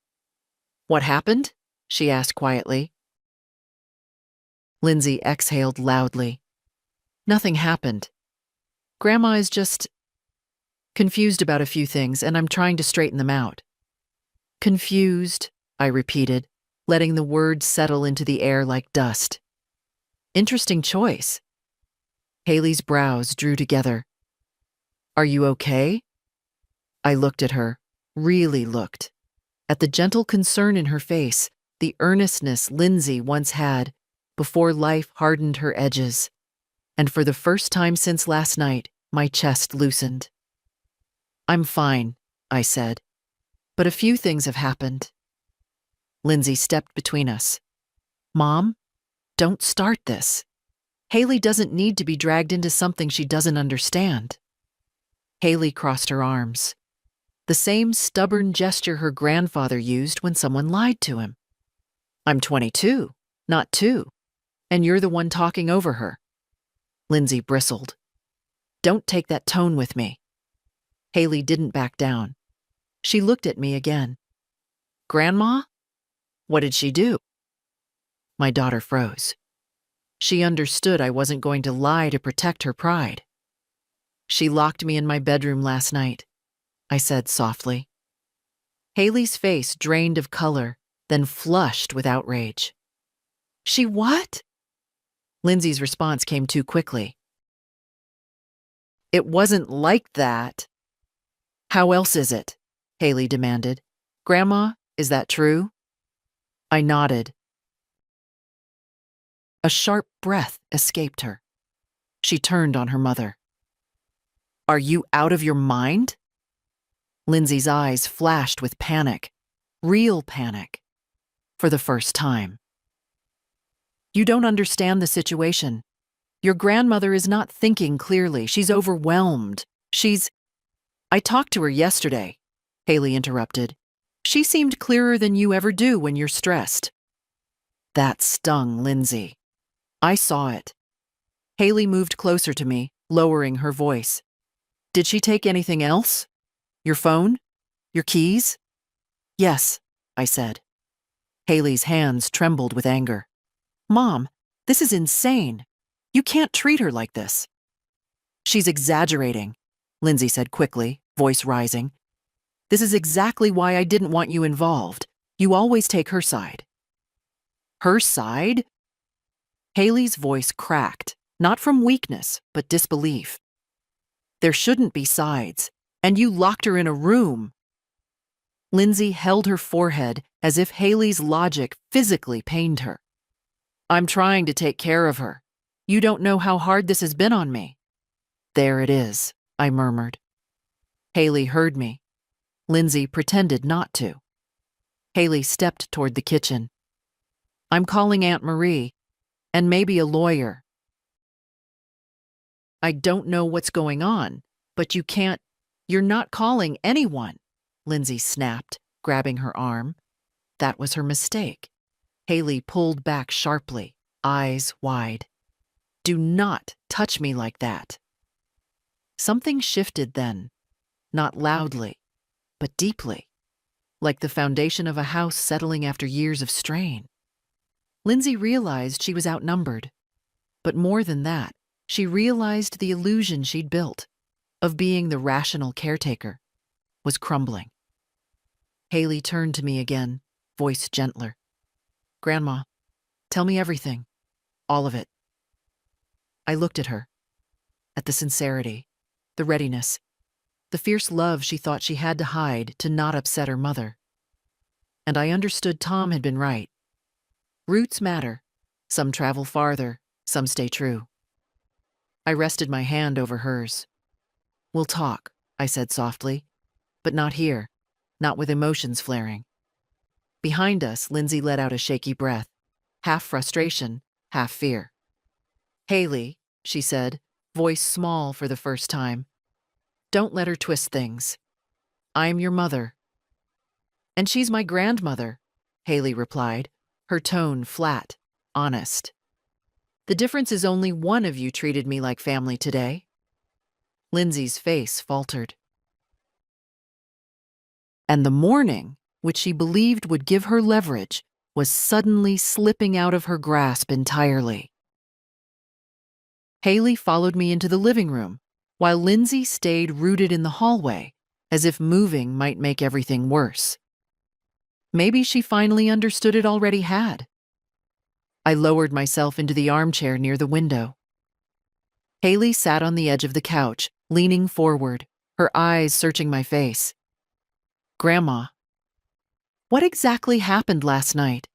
"What happened?" she asked quietly. Lindsay exhaled loudly. "Nothing happened. Grandma is just confused about a few things, and I'm trying to straighten them out." "Confused," I repeated, letting the words settle into the air like dust. "Interesting choice." Haley's brows drew together. "Are you okay?" I looked at her, really looked. At the gentle concern in her face, the earnestness Lindsay once had, before life hardened her edges. And for the first time since last night, my chest loosened. "I'm fine," I said. "But a few things have happened." Lindsay stepped between us. "Mom, don't start this. Haley doesn't need to be dragged into something she doesn't understand." Haley crossed her arms. The same stubborn gesture her grandfather used when someone lied to him. "I'm 22, not 2, and you're the one talking over her." Lindsay bristled. "Don't take that tone with me." Haley didn't back down. She looked at me again. "Grandma? What did she do?" My daughter froze. She understood I wasn't going to lie to protect her pride. "She locked me in my bedroom last night," I said softly. Haley's face drained of color, then flushed with outrage. "She what?" Lindsay's response came too quickly. "It wasn't like that." "How else is it?" Haley demanded. "Grandma, is that true?" I nodded. A sharp breath escaped her. She turned on her mother. "Are you out of your mind?" Lindsay's eyes flashed with panic, real panic, for the first time. "You don't understand the situation. Your grandmother is not thinking clearly. She's overwhelmed. I talked to her yesterday," Haley interrupted. "She seemed clearer than you ever do when you're stressed." That stung Lindsay. I saw it. Haley moved closer to me, lowering her voice. "Did she take anything else? Your phone? Your keys?" "Yes," I said. Haley's hands trembled with anger. "Mom, this is insane. You can't treat her like this." "She's exaggerating," Lindsay said quickly, voice rising. "This is exactly why I didn't want you involved. You always take her side." "Her side?" Haley's voice cracked, not from weakness, but disbelief. "There shouldn't be sides, and you locked her in a room." Lindsay held her forehead as if Haley's logic physically pained her. "I'm trying to take care of her. You don't know how hard this has been on me." "There it is," I murmured. Haley heard me. Lindsay pretended not to. Haley stepped toward the kitchen. "I'm calling Aunt Marie, and maybe a lawyer." "I don't know what's going on, but you're not calling anyone," Lindsay snapped, grabbing her arm. That was her mistake. Haley pulled back sharply, eyes wide. "Do not touch me like that." Something shifted then, not loudly, but deeply, like the foundation of a house settling after years of strain. Lindsay realized she was outnumbered, but more than that, she realized the illusion she'd built of being the rational caretaker was crumbling. Haley turned to me again, voice gentler. "Grandma, Tell me everything. All of it. I looked at her, at the sincerity, the readiness, the fierce love she thought she had to hide to not upset her mother. And I understood Tom had been right. Roots matter. Some travel farther, some stay true. I rested my hand over hers. We'll talk, I said softly, but not here, not with emotions flaring. Behind us, Lindsay let out a shaky breath, half frustration, half fear. Haley, she said, voice small for the first time. Don't let her twist things. I'm your mother. And she's my grandmother, Haley replied, her tone flat, honest. The difference is only one of you treated me like family today. Lindsay's face faltered. And the morning, which she believed would give her leverage, was suddenly slipping out of her grasp entirely. Haley followed me into the living room, while Lindsay stayed rooted in the hallway, as if moving might make everything worse. Maybe she finally understood it already had. I lowered myself into the armchair near the window. Haley sat on the edge of the couch, leaning forward, her eyes searching my face. Grandma, what exactly happened last night?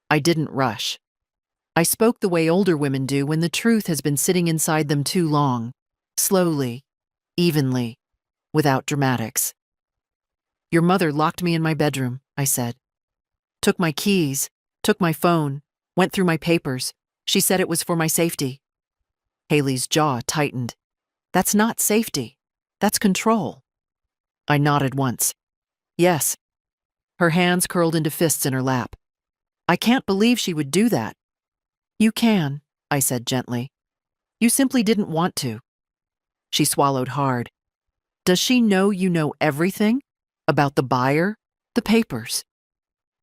I didn't rush. I spoke the way older women do when the truth has been sitting inside them too long, slowly, evenly, without dramatics. Your mother locked me in my bedroom, I said. Took my keys, took my phone, went through my papers. She said it was for my safety. Haley's jaw tightened. That's not safety. That's control. I nodded once. Yes. Her hands curled into fists in her lap. I can't believe she would do that. You can, I said gently. You simply didn't want to. She swallowed hard. Does she know you know everything? About the buyer? The papers?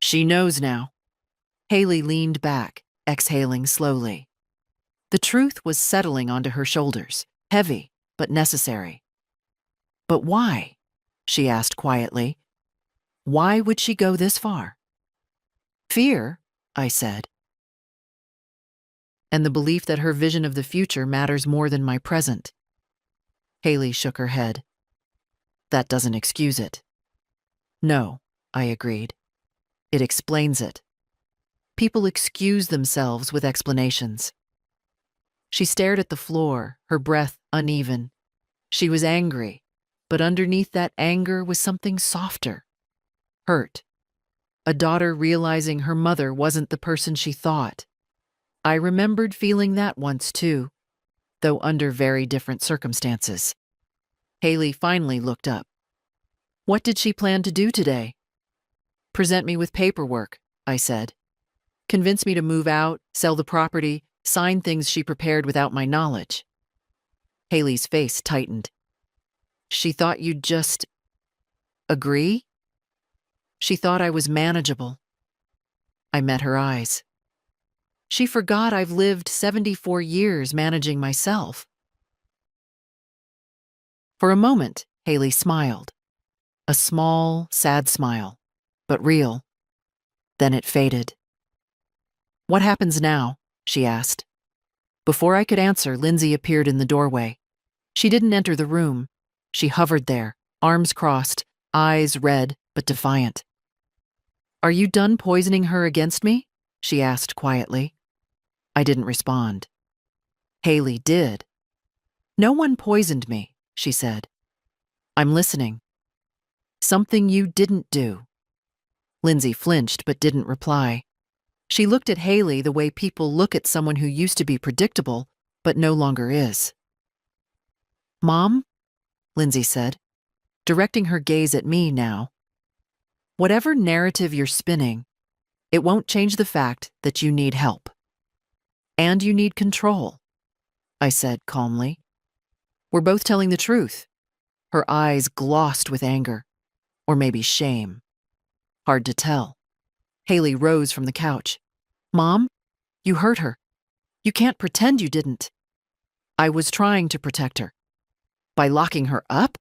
She knows now. Haley leaned back, exhaling slowly. The truth was settling onto her shoulders, heavy but necessary. But why? She asked quietly. Why would she go this far? Fear, I said. And the belief that her vision of the future matters more than my present. Haley shook her head. That doesn't excuse it. No, I agreed. It explains it. People excuse themselves with explanations. She stared at the floor, her breath uneven. She was angry, but underneath that anger was something softer. Hurt. A daughter realizing her mother wasn't the person she thought. I remembered feeling that once too, though under very different circumstances. Haley finally looked up. What did she plan to do today? Present me with paperwork, I said. Convince me to move out, sell the property, sign things she prepared without my knowledge. Haley's face tightened. She thought you'd just agree? She thought I was manageable. I met her eyes. She forgot I've lived 74 years managing myself. For a moment, Haley smiled. A small, sad smile, but real. Then it faded. What happens now? She asked. Before I could answer, Lindsay appeared in the doorway. She didn't enter the room. She hovered there, arms crossed, eyes red but defiant. Are you done poisoning her against me? She asked quietly. I didn't respond. Haley did. No one poisoned me, she said. I'm listening. Something you didn't do. Lindsay flinched but didn't reply. She looked at Haley the way people look at someone who used to be predictable but no longer is. Mom? Lindsay said, directing her gaze at me now. Whatever narrative you're spinning, it won't change the fact that you need help. And you need control, I said calmly. We're both telling the truth. Her eyes glossed with anger, or maybe shame. Hard to tell. Haley rose from the couch. Mom, you hurt her. You can't pretend you didn't. I was trying to protect her. By locking her up?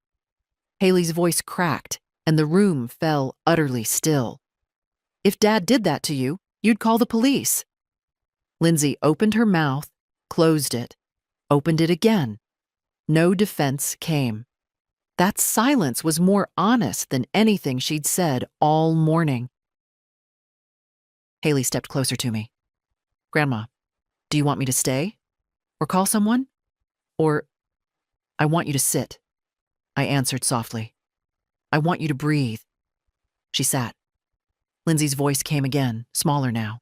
Haley's voice cracked, and the room fell utterly still. If Dad did that to you, you'd call the police. Lindsay opened her mouth, closed it, opened it again. No defense came. That silence was more honest than anything she'd said all morning. Haley stepped closer to me. Grandma, do you want me to stay? Or call someone? Or, I want you to sit, I answered softly. I want you to breathe. She sat. Lindsay's voice came again, smaller now.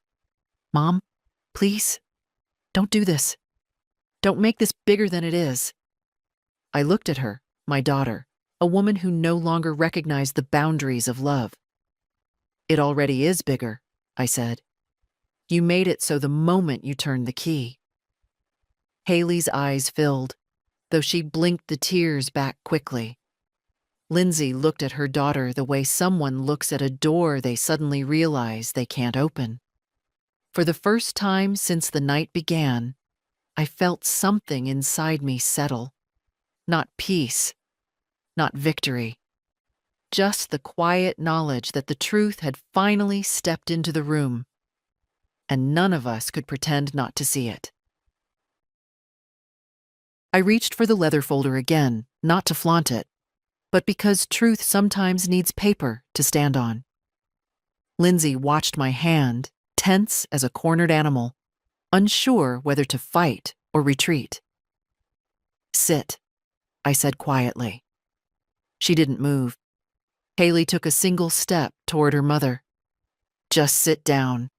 Mom, please, don't do this. Don't make this bigger than it is. I looked at her, my daughter, a woman who no longer recognized the boundaries of love. It already is bigger, I said. You made it so the moment you turned the key. Haley's eyes filled, though she blinked the tears back quickly. Lindsay looked at her daughter the way someone looks at a door they suddenly realize they can't open. For the first time since the night began, I felt something inside me settle. Not peace, not victory. Just the quiet knowledge that the truth had finally stepped into the room, and none of us could pretend not to see it. I reached for the leather folder again, not to flaunt it, but because truth sometimes needs paper to stand on. Lindsay watched my hand, tense as a cornered animal, unsure whether to fight or retreat. Sit, I said quietly. She didn't move. Haley took a single step toward her mother. Just sit down.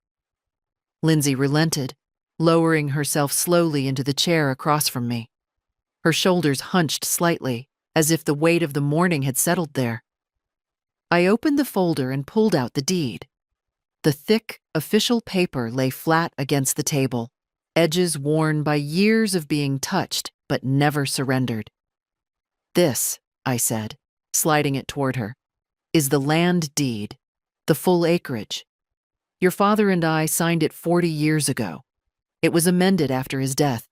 Lindsay relented, lowering herself slowly into the chair across from me. Her shoulders hunched slightly, as if the weight of the morning had settled there. I opened the folder and pulled out the deed. The thick, official paper lay flat against the table, edges worn by years of being touched but never surrendered. This, I said, sliding it toward her, is the land deed, the full acreage. Your father and I signed it 40 years ago. It was amended after his death.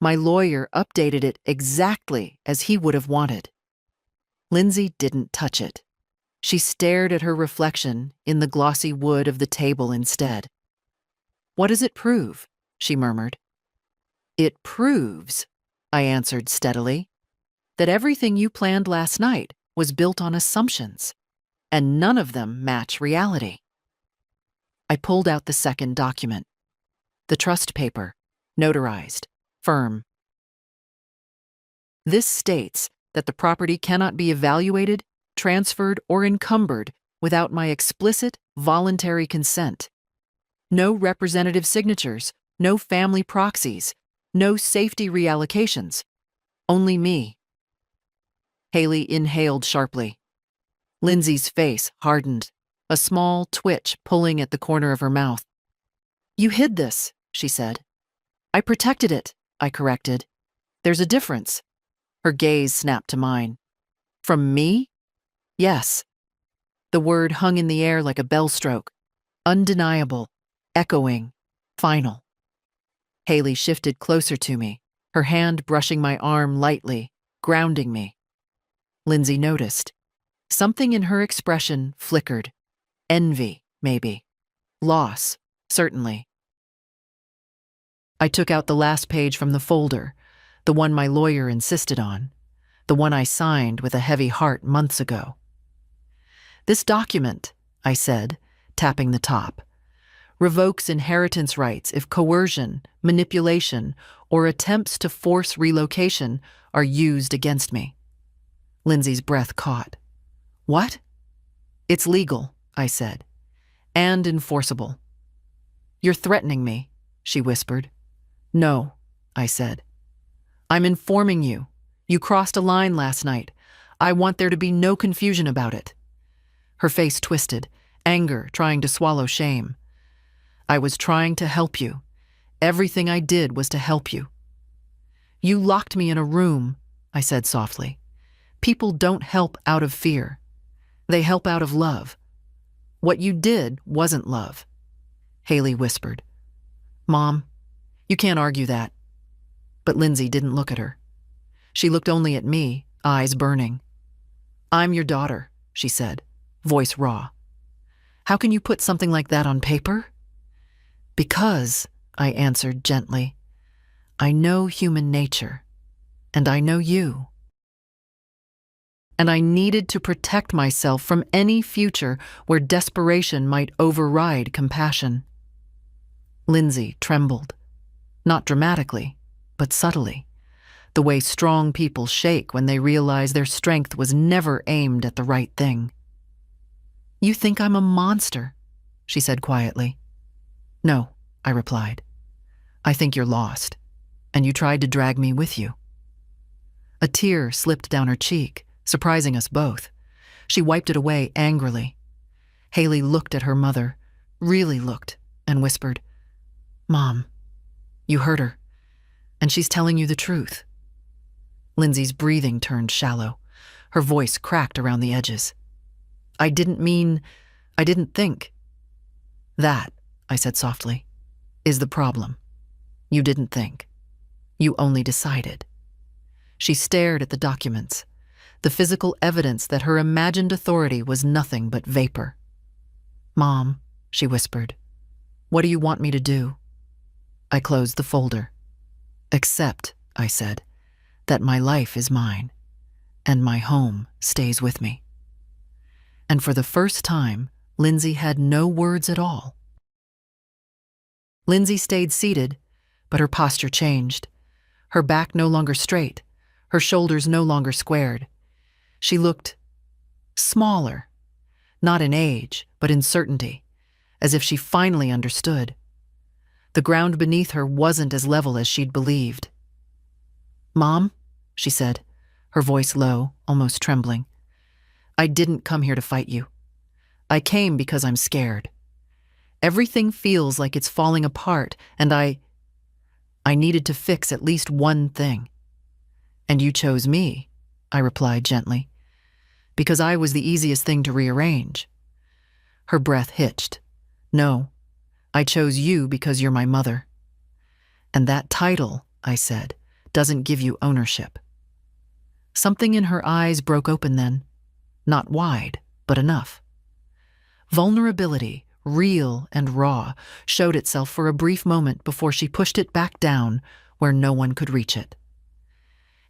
My lawyer updated it exactly as he would have wanted. Lindsay didn't touch it. She stared at her reflection in the glossy wood of the table instead. What does it prove? She murmured. It proves, I answered steadily, that everything you planned last night was built on assumptions, and none of them match reality. I pulled out the second document. The trust paper, notarized, firm. This states that the property cannot be evaluated, transferred, or encumbered without my explicit, voluntary consent. No representative signatures, no family proxies, no safety reallocations. Only me. Haley inhaled sharply. Lindsay's face hardened, a small twitch pulling at the corner of her mouth. You hid this, she said. I protected it, I corrected. There's a difference. Her gaze snapped to mine. From me? Yes. The word hung in the air like a bell stroke. Undeniable, echoing, final. Haley shifted closer to me, her hand brushing my arm lightly, grounding me. Lindsay noticed. Something in her expression flickered. Envy, maybe. Loss, certainly. I took out the last page from the folder, the one my lawyer insisted on, the one I signed with a heavy heart months ago. This document, I said, tapping the top, revokes inheritance rights if coercion, manipulation, or attempts to force relocation are used against me. Lindsay's breath caught. What? It's legal, I said, and enforceable. You're threatening me, she whispered. No, I said. I'm informing you. You crossed a line last night. I want there to be no confusion about it. Her face twisted, anger trying to swallow shame. I was trying to help you. Everything I did was to help you. You locked me in a room, I said softly. People don't help out of fear. They help out of love. What you did wasn't love. Haley whispered. Mom, you can't argue that. But Lindsay didn't look at her. She looked only at me, eyes burning. I'm your daughter, she said, voice raw. How can you put something like that on paper? Because, I answered gently. I know human nature, and I know you. And I needed to protect myself from any future where desperation might override compassion. Lindsay trembled, not dramatically, but subtly, the way strong people shake when they realize their strength was never aimed at the right thing. You think I'm a monster, she said quietly. No, I replied. I think you're lost, and you tried to drag me with you. A tear slipped down her cheek, surprising us both. She wiped it away angrily. Haley looked at her mother, really looked, and whispered, Mom, you hurt her, and she's telling you the truth. Lindsay's breathing turned shallow. Her voice cracked around the edges. I didn't think. That, I said softly, is the problem. You didn't think. You only decided. She stared at the documents, the physical evidence that her imagined authority was nothing but vapor. Mom, she whispered, what do you want me to do? I closed the folder. Accept, I said, that my life is mine, and my home stays with me. And for the first time, Lindsay had no words at all. Lindsay stayed seated, but her posture changed. Her back no longer straight, her shoulders no longer squared. She looked smaller, not in age, but in certainty, as if she finally understood. The ground beneath her wasn't as level as she'd believed. Mom, she said, her voice low, almost trembling, I didn't come here to fight you. I came because I'm scared. Everything feels like it's falling apart, and I needed to fix at least one thing. And you chose me, I replied gently, because I was the easiest thing to rearrange. Her breath hitched. No, I chose you because you're my mother. And that title, I said, doesn't give you ownership. Something in her eyes broke open then, not wide, but enough. Vulnerability, real and raw, showed itself for a brief moment before she pushed it back down where no one could reach it.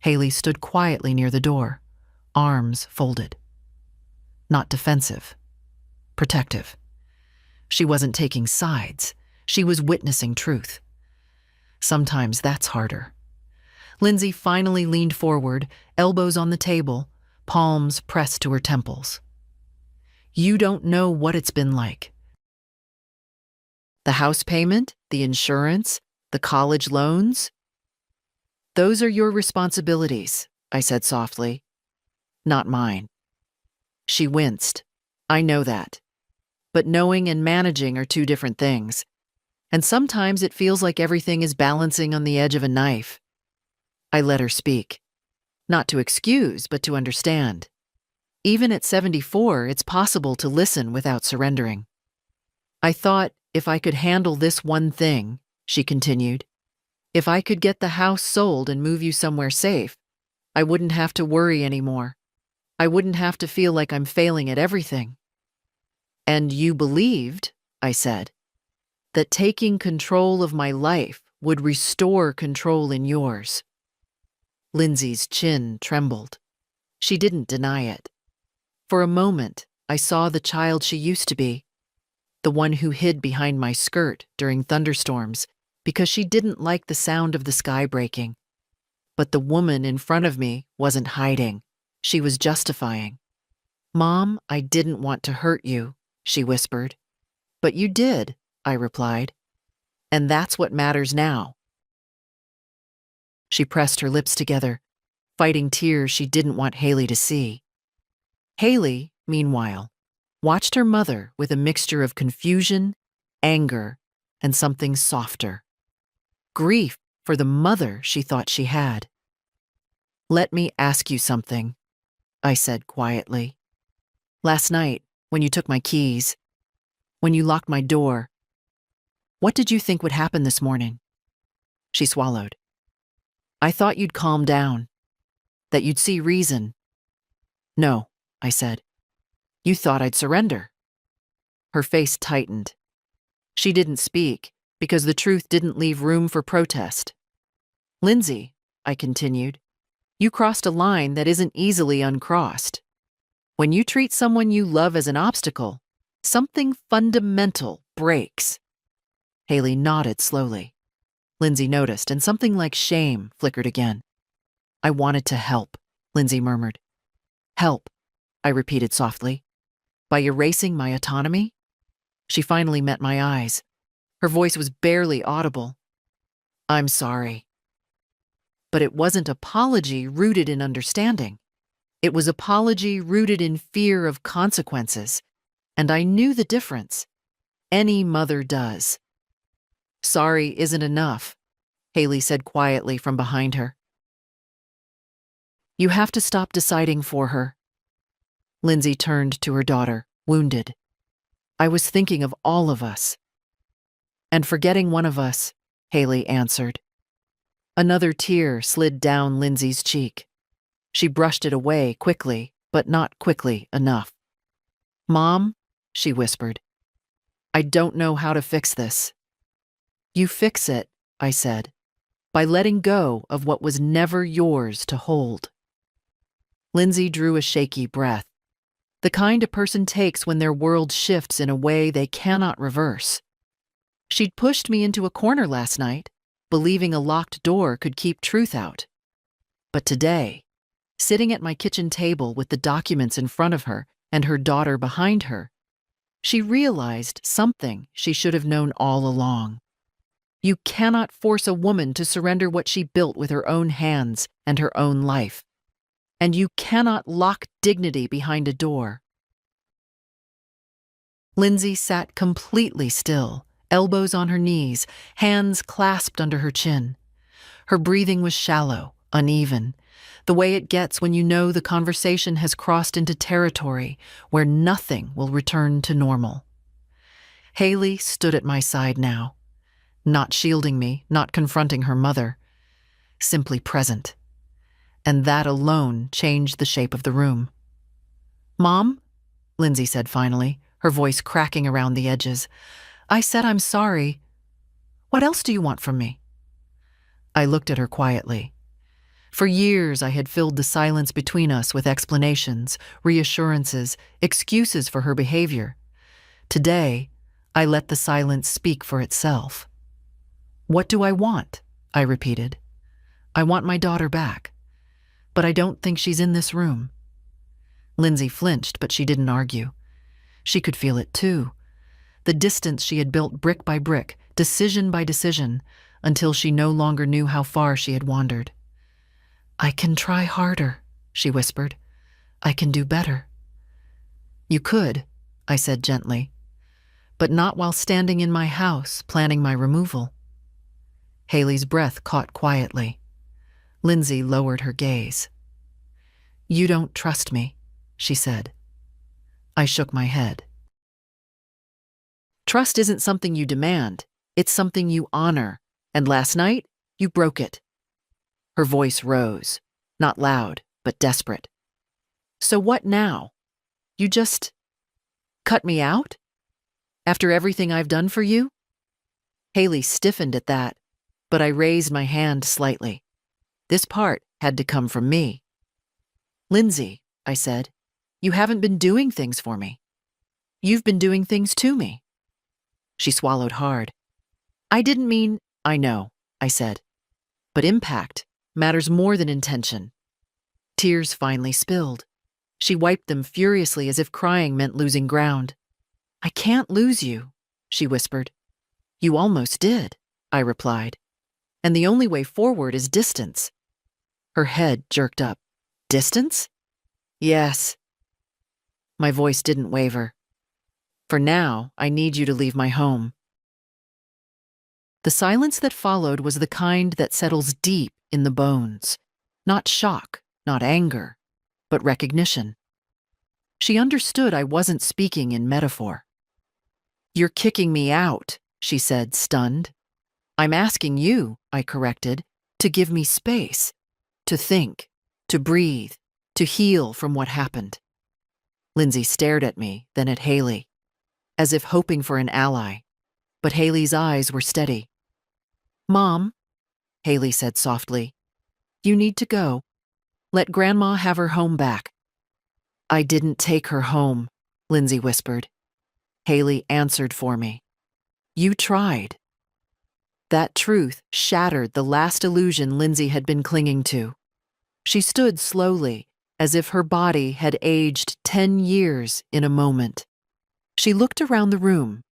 Haley stood quietly near the door, arms folded. Not defensive, protective. She wasn't taking sides. She was witnessing truth. Sometimes that's harder. Lindsay finally leaned forward, elbows on the table, palms pressed to her temples. You don't know what it's been like. The house payment, the insurance, the college loans. Those are your responsibilities, I said softly. Not mine. She winced. I know that. But knowing and managing are two different things. And sometimes it feels like everything is balancing on the edge of a knife. I let her speak. Not to excuse, but to understand. Even at 74, it's possible to listen without surrendering. I thought, if I could handle this one thing, she continued, if I could get the house sold and move you somewhere safe, I wouldn't have to worry anymore. I wouldn't have to feel like I'm failing at everything. And you believed, I said, that taking control of my life would restore control in yours. Lindsay's chin trembled. She didn't deny it. For a moment, I saw the child she used to be, the one who hid behind my skirt during thunderstorms because she didn't like the sound of the sky breaking. But the woman in front of me wasn't hiding. She was justifying. Mom, I didn't want to hurt you, she whispered. But you did, I replied. And that's what matters now. She pressed her lips together, fighting tears she didn't want Haley to see. Haley, meanwhile, watched her mother with a mixture of confusion, anger, and something softer. Grief for the mother she thought she had. Let me ask you something, I said quietly. Last night, when you took my keys, when you locked my door, what did you think would happen this morning? She swallowed. I thought you'd calm down, that you'd see reason. No, I said. You thought I'd surrender. Her face tightened. She didn't speak, because the truth didn't leave room for protest. Lindsay, I continued, you crossed a line that isn't easily uncrossed. When you treat someone you love as an obstacle, something fundamental breaks. Haley nodded slowly. Lindsay noticed, and something like shame flickered again. I wanted to help, Lindsay murmured. Help, I repeated softly. By erasing my autonomy? She finally met my eyes. Her voice was barely audible. I'm sorry. But it wasn't apology rooted in understanding. It was apology rooted in fear of consequences, and I knew the difference. Any mother does. Sorry isn't enough, Haley said quietly from behind her. You have to stop deciding for her. Lindsay turned to her daughter, wounded. I was thinking of all of us. And forgetting one of us, Haley answered. Another tear slid down Lindsay's cheek. She brushed it away quickly, but not quickly enough. Mom, she whispered, I don't know how to fix this. You fix it, I said, by letting go of what was never yours to hold. Lindsay drew a shaky breath, the kind a person takes when their world shifts in a way they cannot reverse. She'd pushed me into a corner last night, believing a locked door could keep truth out. But today, sitting at my kitchen table with the documents in front of her and her daughter behind her, she realized something she should have known all along. You cannot force a woman to surrender what she built with her own hands and her own life. And you cannot lock dignity behind a door. Lindsay sat completely still, elbows on her knees, hands clasped under her chin. Her breathing was shallow, uneven, the way it gets when you know the conversation has crossed into territory where nothing will return to normal. Haley stood at my side now, not shielding me, not confronting her mother, simply present. And that alone changed the shape of the room. Mom, Lindsay said finally, her voice cracking around the edges, I said I'm sorry. What else do you want from me? I looked at her quietly. For years I had filled the silence between us with explanations, reassurances, excuses for her behavior. Today, I let the silence speak for itself. What do I want? I repeated. I want my daughter back. But I don't think she's in this room. Lindsay flinched, but she didn't argue. She could feel it too. The distance she had built brick by brick, decision by decision, until she no longer knew how far she had wandered. I can try harder, she whispered. I can do better. You could, I said gently, but not while standing in my house planning my removal. Haley's breath caught quietly. Lindsay lowered her gaze. You don't trust me, she said. I shook my head. Trust isn't something you demand, it's something you honor, and last night, you broke it. Her voice rose, not loud, but desperate. So what now? You just cut me out? After everything I've done for you? Haley stiffened at that, but I raised my hand slightly. This part had to come from me. Lindsay, I said, you haven't been doing things for me. You've been doing things to me. She swallowed hard. I didn't mean, I know, I said. But impact matters more than intention. Tears finally spilled. She wiped them furiously as if crying meant losing ground. I can't lose you, she whispered. You almost did, I replied. And the only way forward is distance. Her head jerked up. Distance? Yes. My voice didn't waver. For now, I need you to leave my home. The silence that followed was the kind that settles deep in the bones. Not shock, not anger, but recognition. She understood I wasn't speaking in metaphor. You're kicking me out, she said, stunned. I'm asking you, I corrected, to give me space, to think, to breathe, to heal from what happened. Lindsay stared at me, then at Haley, as if hoping for an ally. but Haley's eyes were steady. "Mom," Haley said softly, "you need to go. Let Grandma have her home back." "I didn't take her home," Lindsay whispered. Haley answered for me. "You tried." That truth shattered the last illusion Lindsay had been clinging to. She stood slowly, as if her body had aged 10 years in a moment. She looked around the room,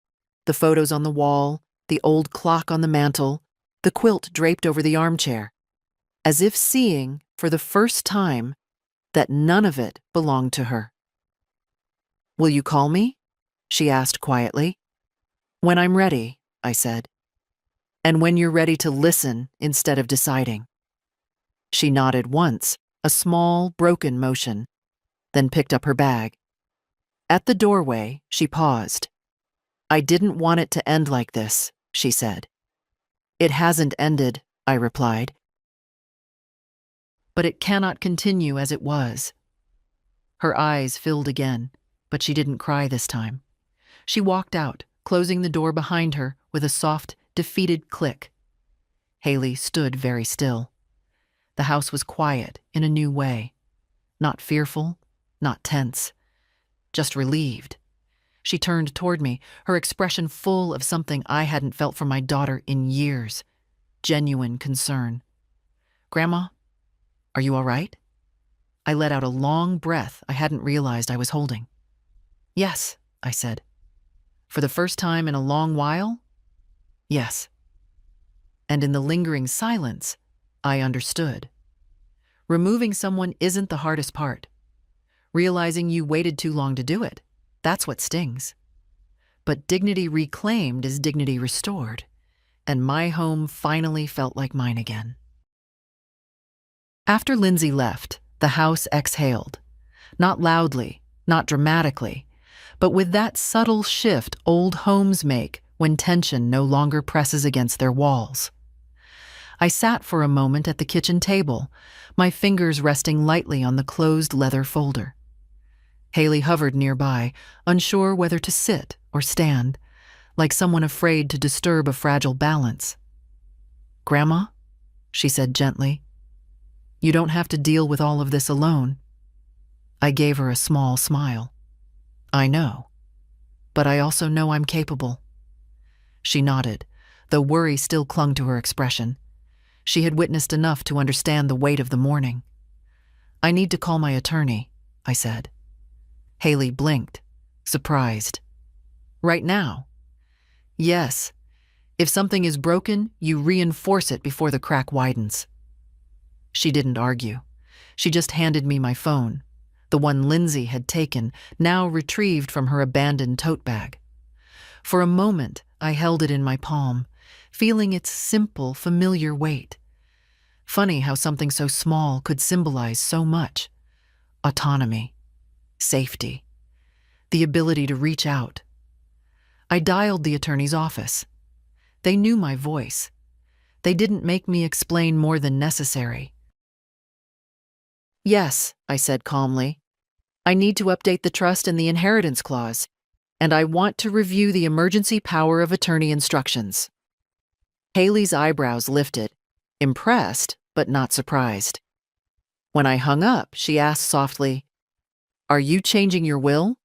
the photos on the wall, the old clock on the mantel, the quilt draped over the armchair, as if seeing, for the first time, that none of it belonged to her. "Will you call me?" she asked quietly. "When I'm ready," I said. "And when you're ready to listen instead of deciding." She nodded once, a small, broken motion, then picked up her bag. At the doorway, she paused. "I didn't want it to end like this," she said. "It hasn't ended," I replied. "But it cannot continue as it was." Her eyes filled again, but she didn't cry this time. She walked out, closing the door behind her with a soft, defeated click. Haley stood very still. The house was quiet in a new way. Not fearful, not tense, just relieved. She turned toward me, her expression full of something I hadn't felt from my daughter in years. Genuine concern. "Grandma, are you all right?" I let out a long breath I hadn't realized I was holding. "Yes," I said. "For the first time in a long while? Yes." And in the lingering silence, I understood. Removing someone isn't the hardest part. Realizing you waited too long to do it, that's what stings. But dignity reclaimed is dignity restored, and my home finally felt like mine again. After Lindsay left, the house exhaled. Not loudly, not dramatically, but with that subtle shift old homes make when tension no longer presses against their walls. I sat for a moment at the kitchen table, my fingers resting lightly on the closed leather folder. Haley hovered nearby, unsure whether to sit or stand, like someone afraid to disturb a fragile balance. "Grandma," she said gently, "you don't have to deal with all of this alone." I gave her a small smile. "I know, but I also know I'm capable." She nodded, though worry still clung to her expression. She had witnessed enough to understand the weight of the morning. "I need to call my attorney," I said. Haley blinked, surprised. "Right now?" "Yes. If something is broken, you reinforce it before the crack widens." She didn't argue. She just handed me my phone, the one Lindsay had taken, now retrieved from her abandoned tote bag. For a moment, I held it in my palm, feeling its simple, familiar weight. Funny how something so small could symbolize so much. Autonomy, safety, the ability to reach out. I dialed the attorney's office. They knew my voice. They didn't make me explain more than necessary. "Yes," I said calmly. "I need to update the trust and the inheritance clause, and I want to review the emergency power of attorney instructions." Haley's eyebrows lifted, impressed but not surprised. When I hung up, she asked softly, "Are you changing your will?"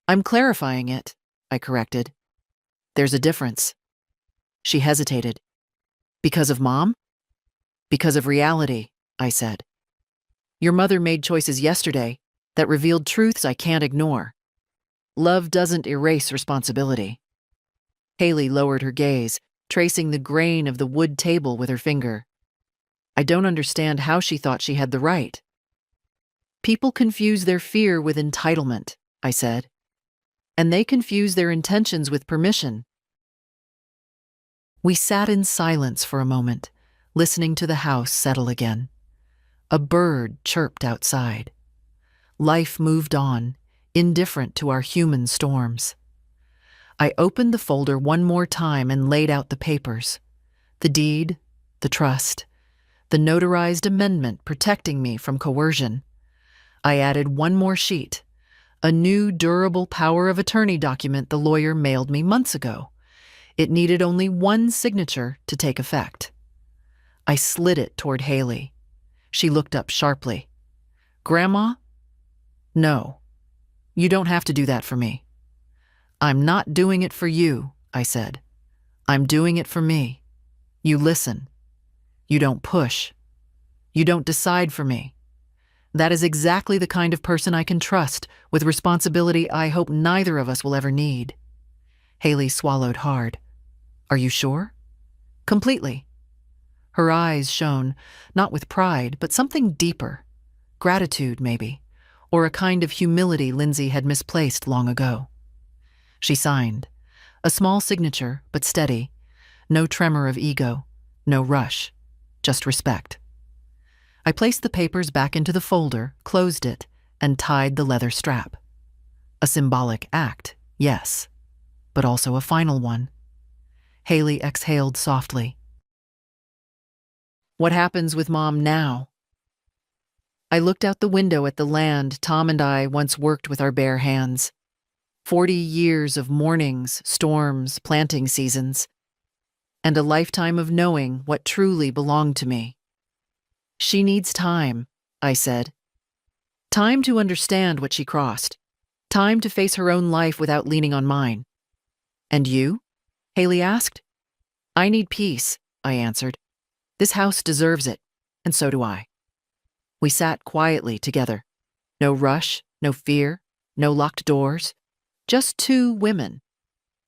"I'm clarifying it," I corrected. "There's a difference." She hesitated. "Because of Mom?" "Because of reality," I said. "Your mother made choices yesterday that revealed truths I can't ignore. Love doesn't erase responsibility." Haley lowered her gaze, tracing the grain of the wood table with her finger. I don't understand how she thought she had the right. "People confuse their fear with entitlement," I said. "And they confuse their intentions with permission." We sat in silence for a moment, listening to the house settle again. A bird chirped outside. Life moved on, indifferent to our human storms. I opened the folder one more time and laid out the papers. The deed, the trust, the notarized amendment protecting me from coercion. I added one more sheet, a new durable power of attorney document the lawyer mailed me months ago. It needed only one signature to take effect. I slid it toward Haley. She looked up sharply. "Grandma? No. You don't have to do that for me." "I'm not doing it for you," I said. "I'm doing it for me. You listen. You don't push. You don't decide for me. That is exactly the kind of person I can trust, with responsibility I hope neither of us will ever need." Haley swallowed hard. "Are you sure?" "Completely." Her eyes shone, not with pride, but something deeper. Gratitude, maybe, or a kind of humility Lindsay had misplaced long ago. She signed. A small signature, but steady. No tremor of ego. No rush. Just respect. I placed the papers back into the folder, closed it, and tied the leather strap. A symbolic act, yes, but also a final one. Haley exhaled softly. "What happens with Mom now?" I looked out the window at the land Tom and I once worked with our bare hands. 40 years of mornings, storms, planting seasons, and a lifetime of knowing what truly belonged to me. "She needs time," I said. "Time to understand what she crossed. Time to face her own life without leaning on mine." "And you?" Haley asked. "I need peace," I answered. "This house deserves it, and so do I." We sat quietly together. No rush, no fear, no locked doors. Just two women.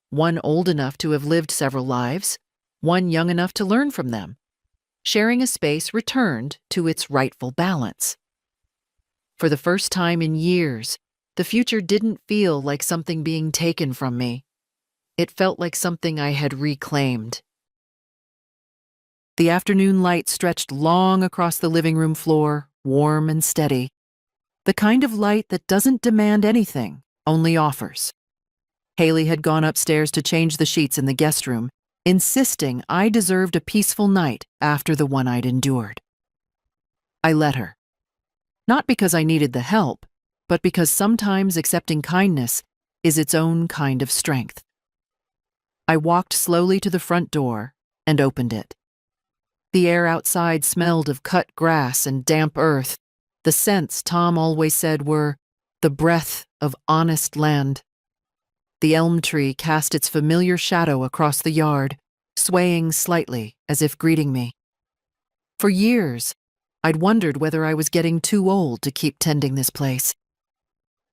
One old enough to have lived several lives, one young enough to learn from them. Sharing a space returned to its rightful balance. For the first time in years, the future didn't feel like something being taken from me. It felt like something I had reclaimed. The afternoon light stretched long across the living room floor, warm and steady. The kind of light that doesn't demand anything, only offers. Haley had gone upstairs to change the sheets in the guest room, insisting I deserved a peaceful night after the one I'd endured. I let her. Not because I needed the help, but because sometimes accepting kindness is its own kind of strength. I walked slowly to the front door and opened it. The air outside smelled of cut grass and damp earth, the scents Tom always said were the breath of honest land. The elm tree cast its familiar shadow across the yard, swaying slightly as if greeting me. For years, I'd wondered whether I was getting too old to keep tending this place.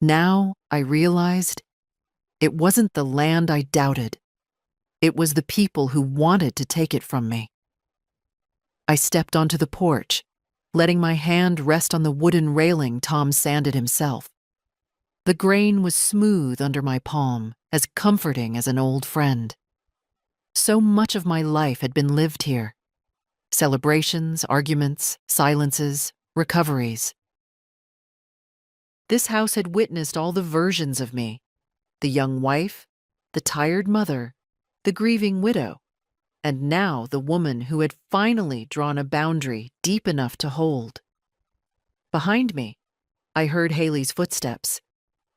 Now I realized it wasn't the land I doubted. It was the people who wanted to take it from me. I stepped onto the porch, letting my hand rest on the wooden railing Tom sanded himself. The grain was smooth under my palm, as comforting as an old friend. So much of my life had been lived here. Celebrations, arguments, silences, recoveries. This house had witnessed all the versions of me: the young wife, the tired mother, the grieving widow, and now the woman who had finally drawn a boundary deep enough to hold. Behind me, I heard Haley's footsteps.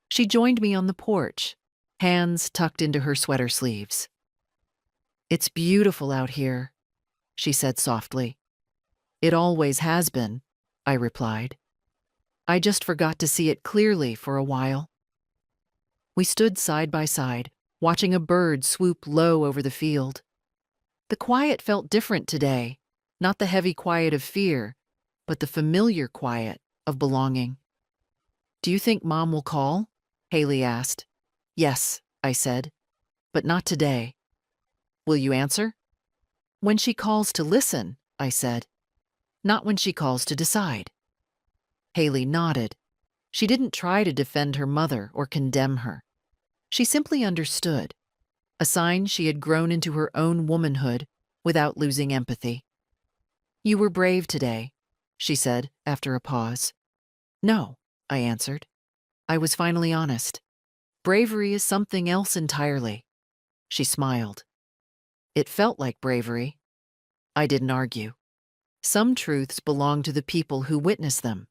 She joined me on the porch, hands tucked into her sweater sleeves. "It's beautiful out here," she said softly. "It always has been," I replied. "I just forgot to see it clearly for a while." We stood side by side, watching a bird swoop low over the field. The quiet felt different today, not the heavy quiet of fear, but the familiar quiet of belonging. "Do you think Mom will call?" Haley asked. "Yes," I said, "but not today." "Will you answer?" "When she calls to listen," I said. "Not when she calls to decide." Haley nodded. She didn't try to defend her mother or condemn her. She simply understood, a sign she had grown into her own womanhood without losing empathy. "You were brave today," she said after a pause. "No," I answered. I was finally honest. "Bravery is something else entirely." She smiled. It felt like bravery. I didn't argue. Some truths belong to the people who witness them.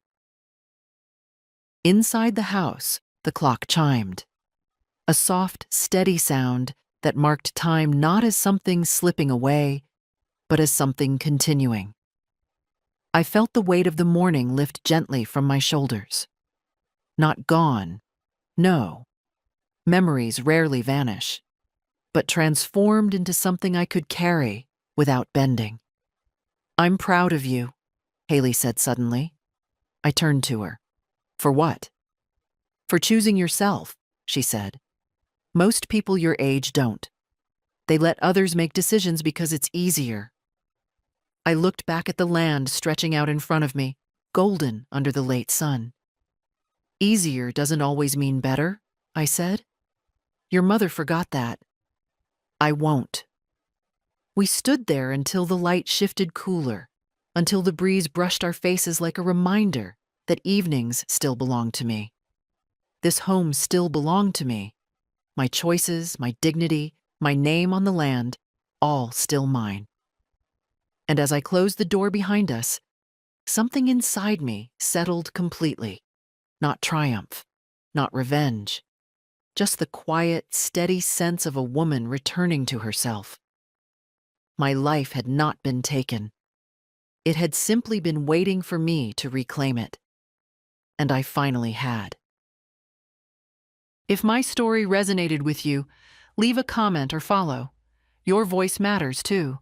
Inside the house, the clock chimed. A soft, steady sound that marked time not as something slipping away, but as something continuing. I felt the weight of the morning lift gently from my shoulders. Not gone, no. Memories rarely vanish, but transformed into something I could carry without bending. "I'm proud of you," Haley said suddenly. I turned to her. "For what?" "For choosing yourself," she said. "Most people your age don't. They let others make decisions because it's easier." I looked back at the land stretching out in front of me, golden under the late sun. "Easier doesn't always mean better," I said. "Your mother forgot that." "I won't." We stood there until the light shifted cooler, until the breeze brushed our faces like a reminder that evenings still belonged to me. This home still belonged to me. My choices, my dignity, my name on the land, all still mine. And as I closed the door behind us, something inside me settled completely. Not triumph, not revenge, just the quiet, steady sense of a woman returning to herself. My life had not been taken. It had simply been waiting for me to reclaim it. And I finally had. If my story resonated with you, leave a comment or follow. Your voice matters too.